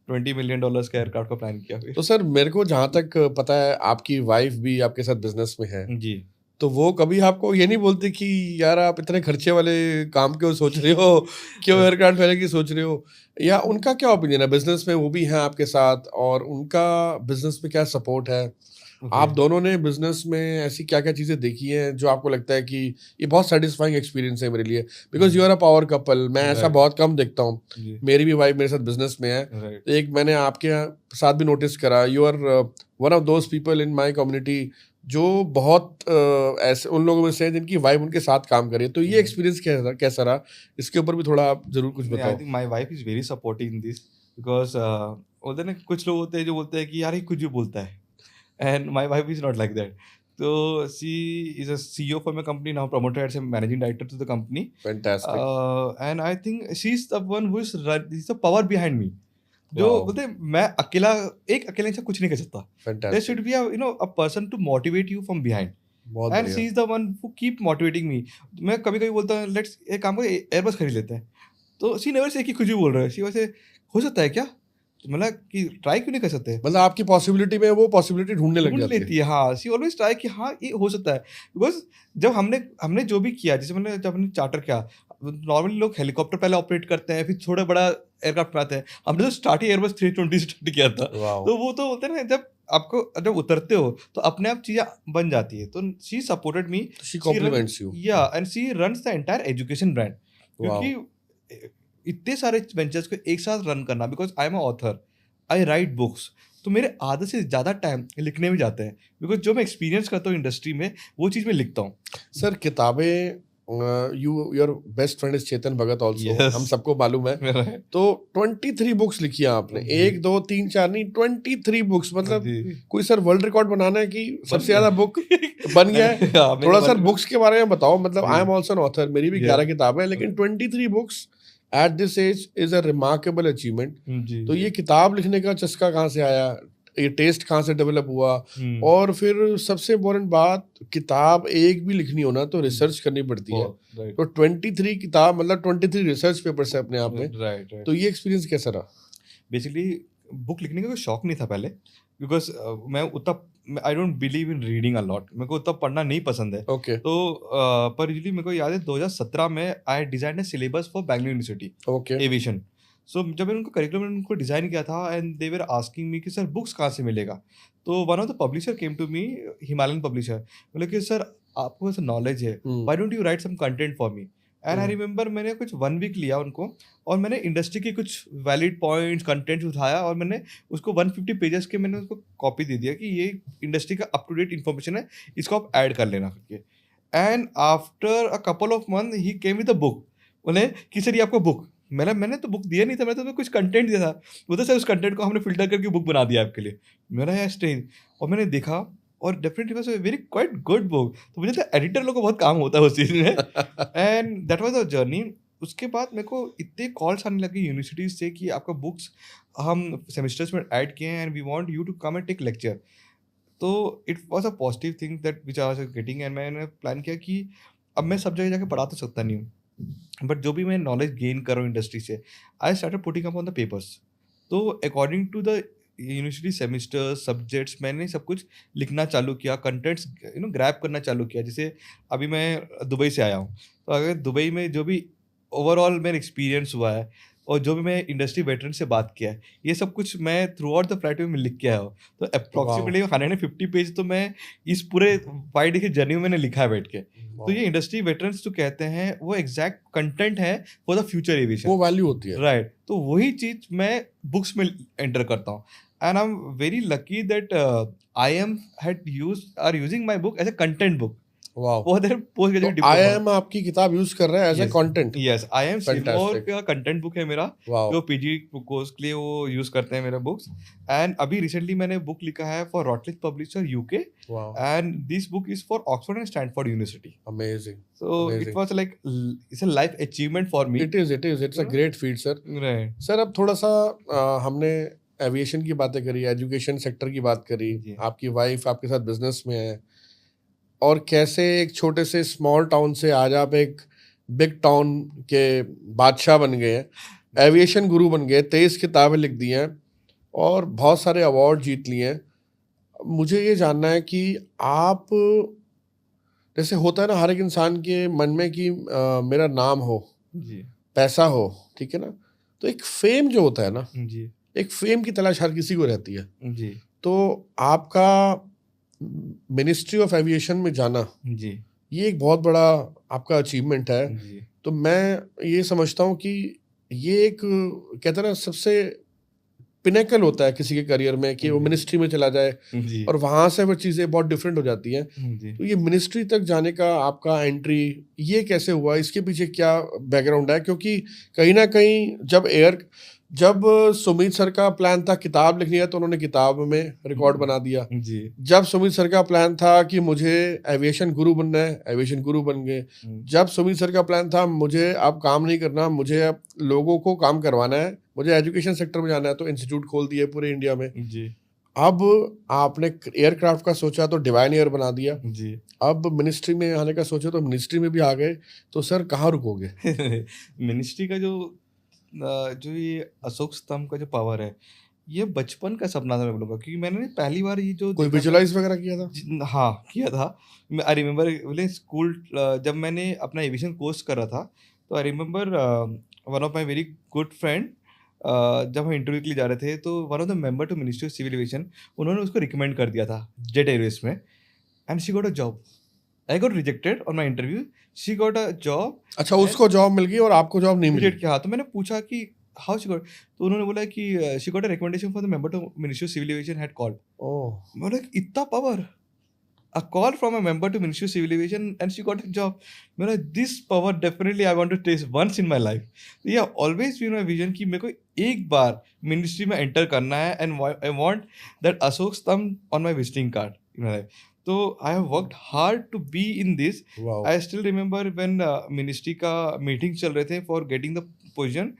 Speaker 2: $20 मिलियन का एयरक्राफ्ट का प्लान किया
Speaker 1: तो
Speaker 2: फिर।
Speaker 1: सर मेरे को जहाँ तक पता है आपकी वाइफ भी आपके साथ बिज़नेस में है।
Speaker 2: जी।
Speaker 1: तो वो कभी आपको ये नहीं बोलती कि यार आप इतने खर्चे वाले काम क्यों सोच रहे हो? क्यों एयरक्राफ्ट लेने की सोच रहे हो? या उनका क्या ओपिनियन है? बिज़नेस में वो भी हैं आपके साथ और उनका बिज़नेस में क्या सपोर्ट है?
Speaker 2: ओके।
Speaker 1: आप दोनों ने बिज़नेस में ऐसी क्या-क्या चीज़ें देखी हैं जो आपको लगता है कि ये बहुत सैटिस्फाइंग एक्सपीरियंस है मेरे लिए? Because you are a power couple. मैं ऐसा
Speaker 2: राइट।
Speaker 1: बहुत कम देखता हूँ।
Speaker 2: जी।
Speaker 1: मेरी भी वाइफ मेरे साथ बिज़नेस में है।
Speaker 2: राइट।
Speaker 1: एक मैंने आपके साथ भी नोटिस करा, you are one of those people in my community जो बहुत ऐसे उन लोगों में से हैं जिनकी वाइफ उनके साथ काम कर रही है। तो ये एक्सपीरियंस कैसा कैसा रहा? इसके ऊपर भी थोड़ा आप ज़रूर कुछ
Speaker 2: नहीं, आई
Speaker 1: बताओ।
Speaker 2: Think my wife is very supportive in this, because बोलते हैं ना, कुछ लोग होते हैं जो बोलते हैं कि यार ये कुछ भी बोलता है। And my wife is not like that. तो she is a CEO for my company, now promoted as a managing director to the company.
Speaker 1: Fantastic.
Speaker 2: And I think she's the one who is the power behind me. जो
Speaker 1: Wow.
Speaker 2: बोलते हैं मैं अकेला एक अकेले इंसान कुछ नहीं कर सकता. There
Speaker 1: Fantastic.
Speaker 2: should be a person to motivate you from behind.
Speaker 1: बहुत
Speaker 2: एंड
Speaker 1: बढ़िया.
Speaker 2: She is the one who keep motivating me. मैं कभी कभी बोलता हूँ लेट्स एक काम करो एयरबस खरीद लेते हैं. तो शी नेवर से कि कुछ भी बोल रहा है. शी वैसे हो सकता है क्या, तो मतलब कि ट्राई क्यों नहीं कर सकते.
Speaker 1: मतलब आपकी पॉसिबिलिटी में वो पॉसिबिलिटी ढूंढने लग
Speaker 2: ढूंढ
Speaker 1: जाती है.
Speaker 2: लेती है. हाँ, शी ऑलवेज ट्राई कि हाँ ये हो सकता है. बिकॉज जब हमने जो भी किया, जैसे जब हमने चार्टर किया, नॉर्मली लोग हेलीकॉप्टर पहले ऑपरेट करते हैं, फिर थोड़ा बड़ा एयरक्राफ्ट में आते हैं. हमने तो स्टार्ट ही एयरबस 320 स्टार्ट किया था.
Speaker 1: Wow.
Speaker 2: तो वो तो बोलते हैं ना, जब उतरते हो तो अपने आप चीजें बन जाती है. तो she supported me.
Speaker 1: She compliments you.
Speaker 2: या and she runs the entire education brand.
Speaker 1: Wow.
Speaker 2: क्योंकि इतने सारे वेंचर्स को एक साथ रन करना, because I am a author, I right books, तो मेरे आधे से ज़्यादा टाइम लिखने में जाते हैं. बिकॉज जो मैं एक्सपीरियंस करता हूँ इंडस्ट्री में, वो चीज़ मैं लिखता हूँ.
Speaker 1: सर किताबें, your best friend is Chetan Bhagat also.
Speaker 2: Yes.
Speaker 1: हम सबको मालूम है. तो 23 बुक्स लिखी हैं आपने.
Speaker 2: जी.
Speaker 1: 1 2 3 4 नहीं, 23 बुक्स. मतलब
Speaker 2: जी.
Speaker 1: कोई सर वर्ल्ड रिकॉर्ड बनाना है कि सबसे
Speaker 2: गया.
Speaker 1: ज्यादा बुक बन गया है.
Speaker 2: हाँ, मैंने
Speaker 1: थोड़ा सर
Speaker 2: बन-
Speaker 1: बुक्स के बारे में बताओ. मतलब
Speaker 2: जी.
Speaker 1: I am also an author, मेरी भी
Speaker 2: Yeah.
Speaker 1: 11 किताबें हैं, लेकिन 23 books at this age is a remarkable achievement.
Speaker 2: जी.
Speaker 1: तो ये किताब लिखने का चस्का कहाँ से आया, ये टेस्ट कहाँ से डेवलप हुआ,
Speaker 2: हम्म.
Speaker 1: और फिर सबसे इम्पोर्टेंट बात, किताब एक भी लिखनी हो ना तो रिसर्च करनी पड़ती है.
Speaker 2: राइट
Speaker 1: तो 23 किताब मतलब 23 रिसर्च पेपर्स है अपने आप में.
Speaker 2: राइट.
Speaker 1: तो ये एक्सपीरियंस कैसा रहा?
Speaker 2: बेसिकली बुक लिखने का कोई शौक नहीं था पहले. बिकॉज मैं उतना I don't believe in reading a lot. मेरे को उतना पढ़ना नहीं पसंद है.
Speaker 1: ओके
Speaker 2: तो पर यूजुअली मेरे को याद है 2017 में I design a syllabus for Bangalore university
Speaker 1: okay
Speaker 2: aviation. So जब मैंने उनको करिकुलम उनको डिज़ाइन किया था, and they were asking me कि सर बुक्स कहाँ से मिलेगा. तो one of the publisher came to me, Himalayan publisher. बोले कि सर आपको ऐसा नॉलेज है, why don't you write some content for me. And I remember मैंने कुछ 1 वीक लिया उनको, और मैंने इंडस्ट्री के कुछ वैलिड पॉइंट्स कंटेंट उठाया, और मैंने उसको 150 पेजेस के मैंने उसको कॉपी दे दिया कि ये इंडस्ट्री का अप टू डेट इन्फॉर्मेशन है, इसको आप ऐड कर लेना करके. And after a couple of month he came with a book. बोले कि सर ये आपको बुक. मैंने तो बुक दिया नहीं था, मैंने तो कुछ कंटेंट दिया था. वो तो सर उस कंटेंट को हमने फिल्टर करके बुक बना दिया आपके लिए. मेरा है स्टेज, और मैंने देखा, और definitely was a very quite good book. तो मुझे तो एडिटर लोग को बहुत काम होता है उस चीज़ में. And that was a journey. उसके बाद मेरे को इतने कॉल्स आने लगे यूनिवर्सिटीज से कि आपका बुक्स हम सेमेस्टर्स में ऐड किए हैं, and we want you to come and take lecture. So it was a positive thing that which I was getting. And मैंने प्लान किया कि अब मैं सब जगह जाके पढ़ा तो सकता नहीं हूँ, बट जो भी मैं नॉलेज गेन कर रहा हूँ इंडस्ट्री से, I started putting up on the papers. So according to the university semester subjects मैंने सब कुछ लिखना चालू किया, कंटेंट्स ग्रैब करना चालू किया. जैसे अभी मैं दुबई से आया हूँ, तो अगर दुबई में जो भी ओवरऑल मेरा एक्सपीरियंस हुआ है, और जो भी मैं इंडस्ट्री वेटरन से बात किया है, ये सब कुछ मैं थ्रू आउट द फ्लाइट में लिख के आया हूँ. तो अप्रॉक्सीमेटली 150 पेज तो मैं इस पूरे 5 डे की जर्नी में मैंने लिखा है बैठ के. तो ये इंडस्ट्री वेटरन्स जो कहते हैं, वो एग्जैक्ट कंटेंट है फॉर द फ्यूचर एविएशन.
Speaker 1: वो वैल्यू होती है.
Speaker 2: राइट. तो वही चीज मैं बुक्स में एंटर करता हूँ. And I am very lucky that I am are using my book as a content book.
Speaker 1: Wow.
Speaker 2: वो देर पोस्ट ग्रेजुएट
Speaker 1: तो आई एम आपकी किताब यूज कर रहा है as a content.
Speaker 2: Yes, I am silver
Speaker 1: Fantastic.
Speaker 2: का कंटेंट बुक है मेरा,
Speaker 1: वाओ.
Speaker 2: जो पीजी कोर्स के लिए वो यूज करते हैं मेरा बुक्स. एंड अभी रिसेंटली मैंने बुक लिखा है for Routledge publisher UK,
Speaker 1: wow.
Speaker 2: And this book is for Oxford and Stanford university.
Speaker 1: Amazing.
Speaker 2: So it
Speaker 1: Amazing.
Speaker 2: Was like it's a life achievement for me.
Speaker 1: It's a great feat sir.
Speaker 2: Right.
Speaker 1: Sir अब थोड़ा सा हमने aviation की बातें करी, education sector की बात करी.
Speaker 2: जी.
Speaker 1: आपकी वाइफ आपके साथ बिजनेस में है, और कैसे एक छोटे से स्मॉल टाउन से आज आप एक बिग टाउन के बादशाह बन गए हैं, एविएशन गुरु बन गए, 23 किताबें लिख दी हैं, और बहुत सारे अवार्ड जीत लिए हैं. मुझे ये जानना है कि आप, जैसे होता है ना हर एक इंसान के मन में कि मेरा नाम हो,
Speaker 2: जी.
Speaker 1: पैसा हो, ठीक है ना, तो एक फेम जो होता है ना,
Speaker 2: जी.
Speaker 1: एक फेम की तलाश हर किसी को रहती है.
Speaker 2: जी.
Speaker 1: तो आपका मिनिस्ट्री ऑफ एविएशन में जाना,
Speaker 2: जी.
Speaker 1: ये एक बहुत बड़ा आपका अचीवमेंट है.
Speaker 2: जी.
Speaker 1: तो मैं ये समझता हूँ कि ये एक, कहते हैं ना, सबसे पिनेकल होता है किसी के करियर में कि वो मिनिस्ट्री में चला जाए,
Speaker 2: जी.
Speaker 1: और वहाँ से वो चीज़ें बहुत डिफरेंट हो जाती हैं.
Speaker 2: जी.
Speaker 1: तो ये मिनिस्ट्री तक जाने का आपका एंट्री ये कैसे हुआ, इसके पीछे क्या बैकग्राउंड है? क्योंकि कहीं ना कहीं जब सुमित सर का प्लान था किताब लिखनी है तो उन्होंने किताब में रिकॉर्ड बना दिया।
Speaker 2: जी।
Speaker 1: जब सुमित सर का प्लान था कि मुझे एविएशन गुरु बनना है, एविएशन गुरु बन गए। जब सुमित सर का प्लान था मुझे अब काम नहीं करना, मुझे अब लोगों को काम करवाना है, मुझे एजुकेशन सेक्टर में जाना है, तो इंस्टीट्यूट खोल दिए पूरे इंडिया में।
Speaker 2: जी।
Speaker 1: अब आपने एयरक्राफ्ट का सोचा तो डिवाइन एयर बना दिया।
Speaker 2: जी।
Speaker 1: अब मिनिस्ट्री में आने का सोचा तो मिनिस्ट्री में भी आ गए। तो सर कहाँ रुकोगे?
Speaker 2: मिनिस्ट्री का जो ये अशोक स्तंभ का जो पावर है, ये बचपन का सपना था मैं बोलूँगा, क्योंकि मैंने पहली बार ये जो
Speaker 1: कोई
Speaker 2: देखा था।
Speaker 1: विजुअलाइज वगैरह किया था?
Speaker 2: हाँ, किया था। मैं आई रिमेंबर बोले स्कूल जब मैंने अपना एविएशन कोर्स कर रहा था, तो I remember one of my very good friend, जब हम इंटरव्यू के लिए जा रहे थे, तो one of the member to ministry of civil aviation, उन्होंने उसको रिकमेंड कर दिया था जेट एयरवेज में, and she got a job. I got rejected on my interview, she got a job.
Speaker 1: अच्छा, उसको जॉब मिल गई और आपको जॉब नहीं मिली?
Speaker 2: रिजेक्ट किया। हाँ, तो मैंने पूछा कि हाउ शी गॉट, तो उन्होंने बोला कि she got a recommendation from the member to ministry of civil aviation had called.
Speaker 1: Oh!
Speaker 2: मैं बोला इतना power, a call from a member to Ministry of Civil Aviation and she got a job. मेरा this power definitely I want to taste once in my life. तो ये always been my vision कि मेरे को एक बार ministry में enter करना है, and I want that Ashok Stamp on my visiting card in my life. तो I have worked hard to be in this.
Speaker 1: Wow!
Speaker 2: I still remember when ministry का meeting चल रहे थे for getting the position.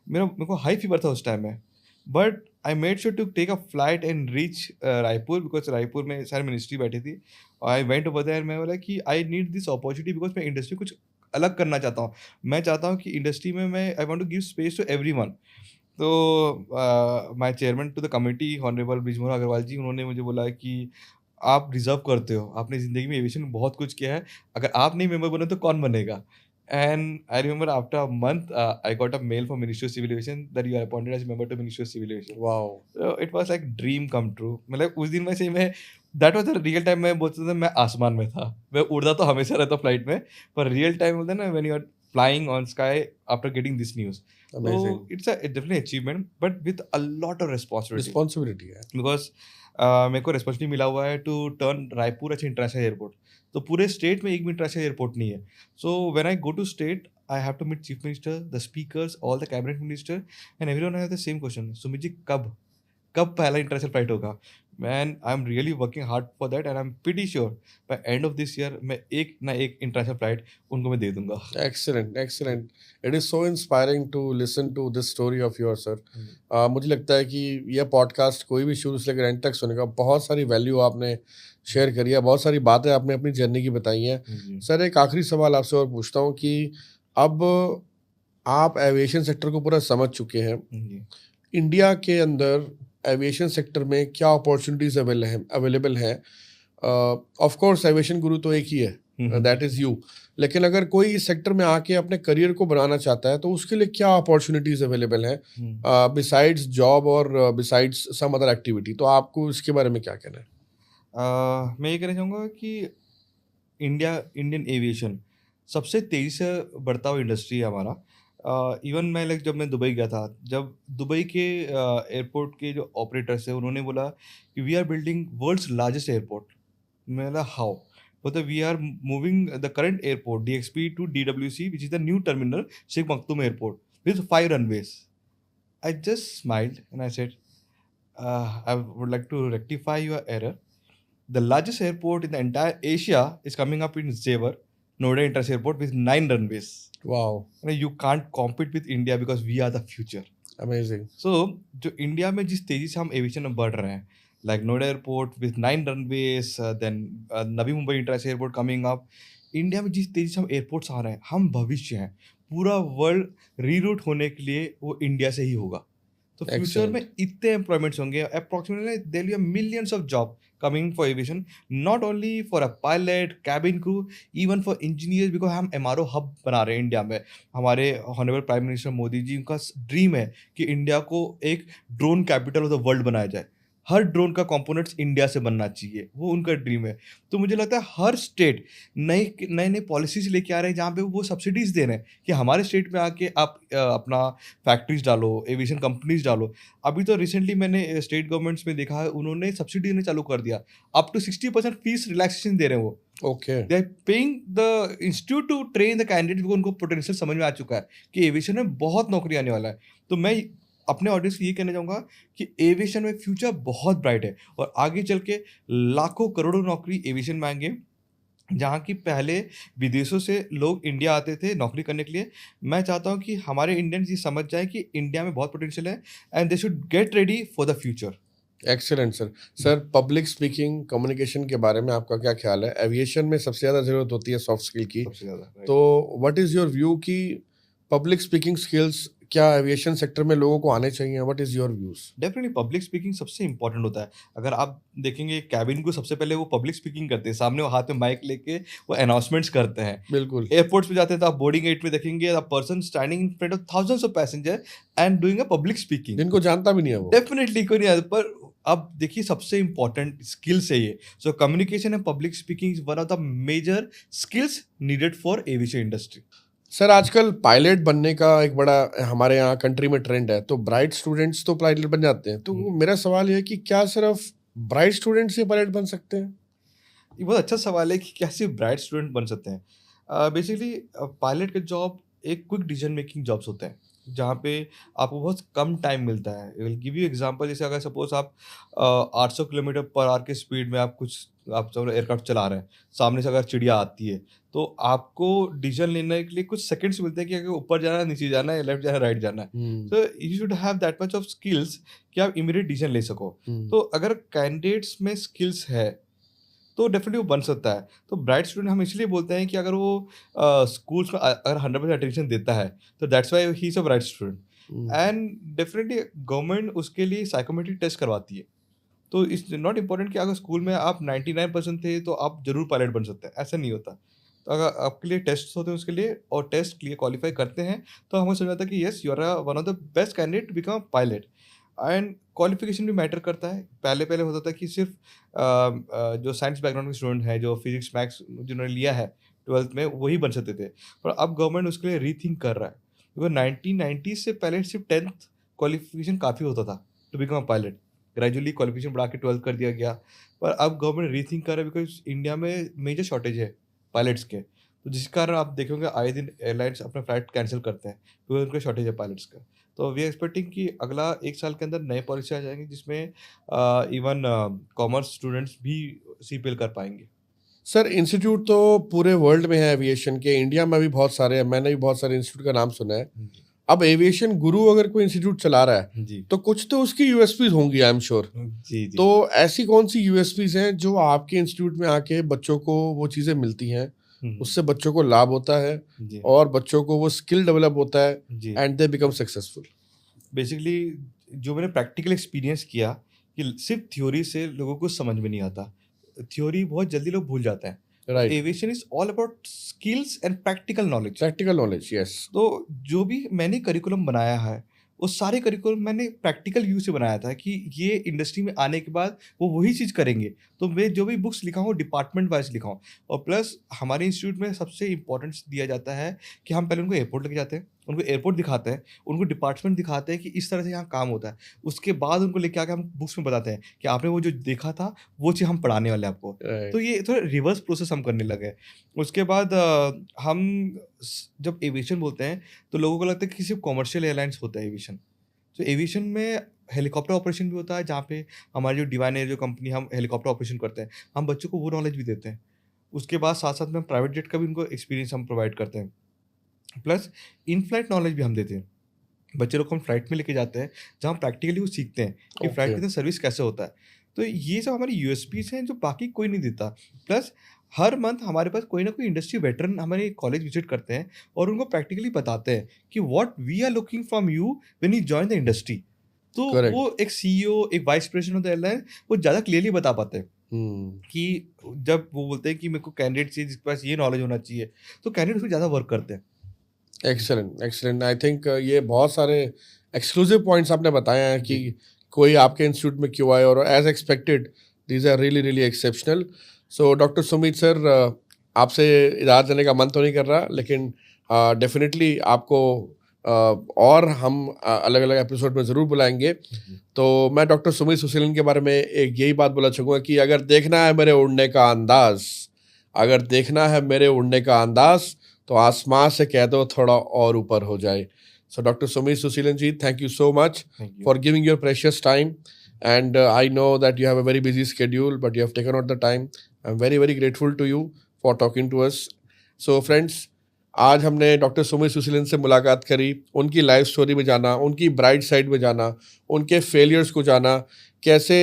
Speaker 2: मेरे को high fever था उस time में, but I made sure to take a flight and reach Raipur, because Raipur में सारी मिनिस्ट्री बैठी थी। आई वेंट ओवर देयर, मैं बोला कि I need this opportunity because मैं इंडस्ट्री कुछ अलग करना चाहता हूँ। मैं चाहता हूँ कि इंडस्ट्री में मैं I want to give space to everyone. So my chairman to the committee honourable Brijmohan Agrawal ji, उन्होंने मुझे बोला कि आप डिजर्व करते हो, आपने ज़िंदगी में एविएशन में बहुत कुछ किया है, अगर आप नहीं मेंबर बने तो कौन बनेगा। And I remember after a month I got a mail from ministry of civil aviation that you are appointed as member to ministry of civil aviation.
Speaker 1: Wow!
Speaker 2: It was like dream come true. मतलब उस दिन मैं सही में, that was the real time मैं बोलता था मैं आसमान में था। मैं उड़ता तो हमेशा रहता फ्लाइट में, पर रियल टाइम बोलते हैं ना when you are flying on sky after getting this news.
Speaker 1: Amazing.
Speaker 2: So it's a definitely achievement but with a lot of responsibility.
Speaker 1: Responsibility है।
Speaker 2: बिकॉज मेरे को रिस्पॉन्सिबिलिटी मिला हुआ है टू टर्न रायपुर अच्छा इंटरनेशनल एयरपोर्ट। तो पूरे स्टेट में एक भी इंटरनेशनल एयरपोर्ट नहीं है। So when I go to state I have to meet chief minister, the speakers, all the cabinet minister, and everyone have the same question, Sumit ji कब कब पहला इंटरनेशनल फ्लाइट होगा। Man I am really working hard for that and I am pretty sure by end of this year मैं एक ना एक international flight उनको मैं दे दूंगा।
Speaker 1: Excellent, excellent. It is so inspiring to listen to this story of your sir. मुझे लगता है कि यह पॉडकास्ट कोई भी शुरू से लेकर एंड तक सुनेगा। बहुत सारी वैल्यू आपने शेयर करी है, बहुत सारी बातें आपने अपनी जर्नी की बताई हैं।
Speaker 2: जी।
Speaker 1: सर, एक आखिरी सवाल आपसे और पूछता हूँ कि अब आप एविएशन सेक्टर को पूरा समझ चुके हैं।
Speaker 2: जी।
Speaker 1: इंडिया के अंदर एविएशन सेक्टर में क्या अपॉर्चुनिटीज़ अवेलेबल हैं? ऑफ कोर्स एविएशन गुरु तो एक ही है, दैट इज़ यू। लेकिन अगर कोई इस सेक्टर में आके अपने करियर को बनाना चाहता है तो उसके लिए क्या अपॉर्चुनिटीज़ अवेलेबल हैं बिसाइड्स जॉब और बिसाइड्स सम अदर एक्टिविटी? तो आपको इसके बारे में क्या कहना है?
Speaker 2: मैं ये कहना चाहूँगा कि इंडियन एविएशन सबसे तेज़ी से बढ़ता हुआ इंडस्ट्री है हमारा। इवन मैं लाइक जब मैं दुबई गया था, जब दुबई के एयरपोर्ट के जो ऑपरेटर्स हैं उन्होंने बोला कि we are building world's largest airport. मैं बोला हाउ? बोलते we are moving the current airport DXP to DWC which is the new terminal Sheikh Maktoum airport with 5 runways. I just smiled and I said I would like to rectify your error. The largest airport in the entire Asia is coming up in Xavier, Noida International Airport with 9 runways.
Speaker 1: Wow,
Speaker 2: You can't compete with India because we are the future.
Speaker 1: Amazing.
Speaker 2: So, जो India में जिस तेजी से हम aviation में बढ़ रहे हैं, like Noida Airport with 9 runways, then Navi Mumbai international airport coming up, India में जिस तेजी से हम एयरपोर्ट्स आ रहे हैं, हम भविष्य हैं। पूरा वर्ल्ड रीरूट होने के लिए वो इंडिया से ही होगा। तो फ्यूचर में इतने एम्प्लॉयमेंट्स होंगे, approximately there will be millions of job coming for aviation, not only for a pilot, cabin crew, even for engineers, because हम MRO हब बना रहे हैं इंडिया में। हमारे honourable prime minister Modi ji, उनका ड्रीम है कि इंडिया को एक drone capital of the world बनाया जाए। हर ड्रोन का कंपोनेंट्स इंडिया से बनना चाहिए, वो उनका ड्रीम है। तो मुझे लगता है हर स्टेट नए नए पॉलिसीज लेके आ रहे हैं जहाँ पे वो सब्सिडीज दे रहे हैं कि हमारे स्टेट में आके आप अपना फैक्ट्रीज डालो, एविएशन कंपनीज डालो। अभी तो रिसेंटली मैंने स्टेट गवर्नमेंट्स में देखा है, उन्होंने सब्सिडी देना चालू कर दिया, अप टू 60% फीस रिलैक्सेशन दे रहे हैं वो।
Speaker 1: Okay,
Speaker 2: they are paying the institute to train the candidate, because उनको पोटेंशियल समझ में आ चुका है कि एविएशन में बहुत नौकरी आने वाला है। तो मैं अपने ऑडियंस को ये कहना चाहूँगा कि एविएशन में फ्यूचर बहुत ब्राइट है और आगे चल के लाखों करोड़ों नौकरी एविएशन में आएँगे। जहाँ की पहले विदेशों से लोग इंडिया आते थे नौकरी करने के लिए। मैं चाहता हूँ कि हमारे इंडियंस ये समझ जाएँ कि इंडिया में बहुत पोटेंशियल है and they should get ready for the future.
Speaker 1: Excellent sir. Sir, public speaking, communication के बारे में आपका क्या ख्याल है? एविएशन में सबसे ज़्यादा ज़रूरत होती है सॉफ्ट स्किल की,
Speaker 2: सबसे ज़्यादा, राइट।
Speaker 1: तो व्हाट इज़ योर व्यू कि पब्लिक स्पीकिंग स्किल्स क्या एविएशन सेक्टर में लोगों को आने चाहिए? What is your views?
Speaker 2: Definitely public speaking सबसे इम्पोर्टेंट होता है। अगर आप देखेंगे कैबिन को सबसे पहले वो पब्लिक स्पीकिंग करते हैं, सामने वो हाथ में माइक लेके वो अनाउंसमेंट्स करते हैं।
Speaker 1: बिल्कुल।
Speaker 2: एयरपोर्ट्स पे जाते हैं तो आप बोर्डिंग गेट में देखेंगे a person standing in front of thousands of passenger and doing a public speaking.
Speaker 1: जिनको जानता भी नहीं है वो।
Speaker 2: डेफिनेटली कोई नहीं आता, पर अब देखिए सबसे इम्पोर्टेंट स्किल्स है ये। So communication and public speaking is one of the major skills needed for aviation industry.
Speaker 1: Sir, आजकल पायलट बनने का एक बड़ा हमारे यहाँ कंट्री में ट्रेंड है, तो ब्राइट स्टूडेंट्स तो पायलट बन जाते हैं। तो मेरा सवाल ये है कि क्या सिर्फ ब्राइट स्टूडेंट्स ही पायलट बन सकते हैं?
Speaker 2: ये बहुत अच्छा सवाल है कि क्या सिर्फ ब्राइट स्टूडेंट बन सकते हैं। बेसिकली पायलट का जॉब एक क्विक डिसीजन मेकिंग जॉब्स होते हैं जहाँ पे आपको बहुत कम टाइम मिलता है। विल गिव यू एग्जांपल, जैसे अगर सपोज आप 800 किलोमीटर पर आवर के स्पीड में आप एयरक्राफ्ट चला रहे हैं, सामने से अगर चिड़िया आती है तो आपको डिसीजन लेने के लिए कुछ सेकंड्स मिलते हैं कि अगर ऊपर जाना है, नीचे जाना है, लेफ्ट जाना है, राइट जाना है। तो you should have that much of skills कि आप इमीडिएट डिसीजन ले सको। तो अगर कैंडिडेट्स में स्किल्स है तो डेफिनेटली वो बन सकता है। तो ब्राइट स्टूडेंट हम इसलिए बोलते हैं कि अगर वो स्कूल्स में अगर 100% अटेंशन देता है तो that's why he is a bright student. And definitely government उसके लिए साइकोमेट्रिक टेस्ट करवाती है। तो इट्स नॉट इम्पोर्टेंट कि अगर स्कूल में आप 99% थे तो आप ज़रूर पायलट बन सकते हैं, ऐसा नहीं होता। तो अगर आपके लिए टेस्ट होते हैं उसके लिए और टेस्ट के लिए क्वालिफाई करते हैं तो हमें समझ आता है कि yes you are one of the best candidate to become pilot. And qualification भी मैटर करता है। पहले होता था कि सिर्फ जो साइंस बैकग्राउंड के स्टूडेंट हैं, जो फिजिक्स मैथ्स जिन्होंने लिया है 12th में, वही बन सकते थे। पर अब गवर्नमेंट उसके लिए रीथिंक कर रहा है, क्योंकि 1990 से पहले सिर्फ 10th क्वालिफिकेशन काफ़ी होता था to become a pilot. Gradually qualification बढ़ा के 12th कर दिया गया, पर अब गवर्नमेंट रीथिंक कर रहा है बिकॉज इंडिया में मेजर शॉर्टेज है पायलट्स के। तो जिस कारण आप देखोगे आए दिन एयरलाइंस अपना फ्लाइट कैंसिल करते हैं क्योंकि उनका शॉर्टेज है पायलट्स का। तो वी आर एक्सपेक्टिंग कि अगला 1 साल के अंदर नए पॉलिसी आ जाएँगी जिसमें इवन कॉमर्स स्टूडेंट्स भी सीपीएल कर पाएँगे।
Speaker 1: सर, इंस्टीट्यूट तो पूरे वर्ल्ड में है एविएशन के, इंडिया में भी बहुत सारे हैं, मैंने भी बहुत सारे इंस्टीट्यूट का नाम सुना है।
Speaker 2: जी,
Speaker 1: अब एविएशन गुरु अगर कोई इंस्टीट्यूट चला रहा है
Speaker 2: जी।
Speaker 1: तो कुछ तो उसकी यूएसपीज होंगी, आई एम श्योर।
Speaker 2: जी, जी।
Speaker 1: तो ऐसी कौन सी यूएसपीज हैं जो आपके इंस्टीट्यूट में आके बच्चों को वो चीज़ें मिलती हैं,
Speaker 2: हुँ,
Speaker 1: उससे बच्चों को लाभ होता है
Speaker 2: जी,
Speaker 1: और बच्चों को वो स्किल डेवलप होता है
Speaker 2: जी।
Speaker 1: And they become successful?
Speaker 2: Basically जो मैंने प्रैक्टिकल एक्सपीरियंस किया कि सिर्फ थ्योरी से लोगों को समझ में नहीं आता। थ्योरी बहुत जल्दी लोग भूल जाते हैं।
Speaker 1: Right.
Speaker 2: Aviation is all about skills and practical knowledge.
Speaker 1: Practical knowledge, yes.
Speaker 2: तो जो भी मैंने करिकुलम बनाया है, वो सारे करिकुलम मैंने प्रैक्टिकल व्यू से बनाया था कि ये इंडस्ट्री में आने के बाद वो वही चीज़ करेंगे। तो मैं जो भी बुक्स लिखा हूँ डिपार्टमेंट वाइज़ लिखा हूँ और प्लस हमारे इंस्टीट्यूट में सबसे इम्पोर्टेंस दिया जाता है कि हम पहले उनको एयरपोर्ट लेके जाते हैं, उनको एयरपोर्ट दिखाते हैं, उनको डिपार्टमेंट दिखाते हैं कि इस तरह से यहाँ काम होता है। उसके बाद उनको लेके आके हम बुक्स में बताते हैं कि आपने वो जो देखा था, वो चीज़ हम पढ़ाने वाले हैं आपको। तो ये थोड़ा रिवर्स प्रोसेस हम करने लगे। उसके बाद हम जब एविएशन बोलते हैं तो लोगों को लगता है कि सिर्फ कॉमर्शियल एयरलाइंस होता है एविएशन। तो एविएशन में हेलीकॉप्टर ऑपरेशन भी होता है जहाँ पे हमारी जो डिवाइन एयर जो कंपनी हम हेलीकॉप्टर ऑपरेशन करते हैं, हम बच्चों को वो नॉलेज भी देते हैं। उसके बाद साथ-साथ में प्राइवेट जेट का भी उनको एक्सपीरियंस हम प्रोवाइड करते हैं। प्लस इन फ्लाइट नॉलेज भी हम देते हैं। बच्चे लोग को हम फ्लाइट में लेके जाते हैं, जहाँ प्रैक्टिकली वो सीखते हैं कि फ्लाइट के
Speaker 1: ओके।
Speaker 2: अंदर सर्विस कैसे होता है। तो ये सब हमारी यूएसपीज़ हैं जो बाकी कोई नहीं देता। प्लस हर मंथ हमारे पास कोई ना कोई इंडस्ट्री वेटरन हमारे कॉलेज विज़िट करते हैं और उनको प्रैक्टिकली बताते हैं कि what we are looking from you when you join the industry. तो
Speaker 1: करेक्ट।
Speaker 2: वो एक सीईओ, एक vice president of the airline वो ज़्यादा क्लियरली बता पाते हैं कि जब वो बोलते हैं कि मेरे को कैंडिडेट चाहिए जिसके पास ये नॉलेज होना चाहिए, तो कैंडिडेट उसमें ज़्यादा वर्क करते हैं।
Speaker 1: Excellent, excellent. आई थिंक ये बहुत सारे एक्सक्लूसिव पॉइंट्स आपने बताए हैं कि कोई आपके इंस्टीट्यूट में क्यों आए, और as expected these are really really exceptional. So doctor Sumit sir, आपसे इजाज़त लेने का मन तो नहीं कर रहा, लेकिन डेफिनेटली आपको और हम अलग अलग एपिसोड में ज़रूर बुलाएंगे। तो मैं डॉक्टर सुमित सुशीलन के बारे में एक यही बात बोला चाहूँगा कि अगर देखना है मेरे उड़ने का अंदाज़, अगर देखना है मेरे उड़ने का अंदाज़, तो आसमां से कह दो थोड़ा और ऊपर हो जाए। So, Dr. Sumit Susilanji, thank you so much
Speaker 2: Thank you.
Speaker 1: for giving your precious time. And I know that you have a very busy schedule, but you have taken out the time. I'm very, very grateful to you for talking to us. So, friends, आज हमने doctor Sumit सुशीलन से मुलाकात करी, उनकी life story में जाना, उनकी bright side में जाना, उनके फेलियर्स को जाना, कैसे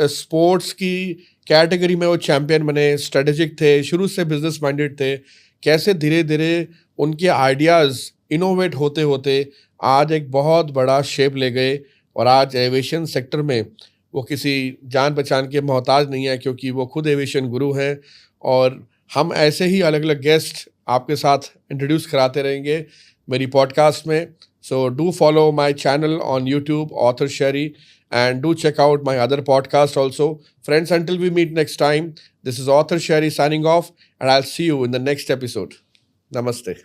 Speaker 1: स्पोर्ट्स की कैटेगरी में वो चैम्पियन बने, स्ट्रेटेजिक थे, शुरू से बिजनेस माइंडेड थे, कैसे धीरे धीरे उनके आइडियाज़ इनोवेट होते होते आज एक बहुत बड़ा शेप ले गए और आज एविएशन सेक्टर में वो किसी जान पहचान के मोहताज नहीं है, क्योंकि वो खुद एविएशन गुरु हैं। और हम ऐसे ही अलग अलग गेस्ट आपके साथ इंट्रोड्यूस कराते रहेंगे मेरी पॉडकास्ट में। So do follow my channel on YouTube author Sheri and do check out my other podcast also. Friends, until we meet next time, this is Author Sherry signing off, and I'll see you in the next episode. Namaste.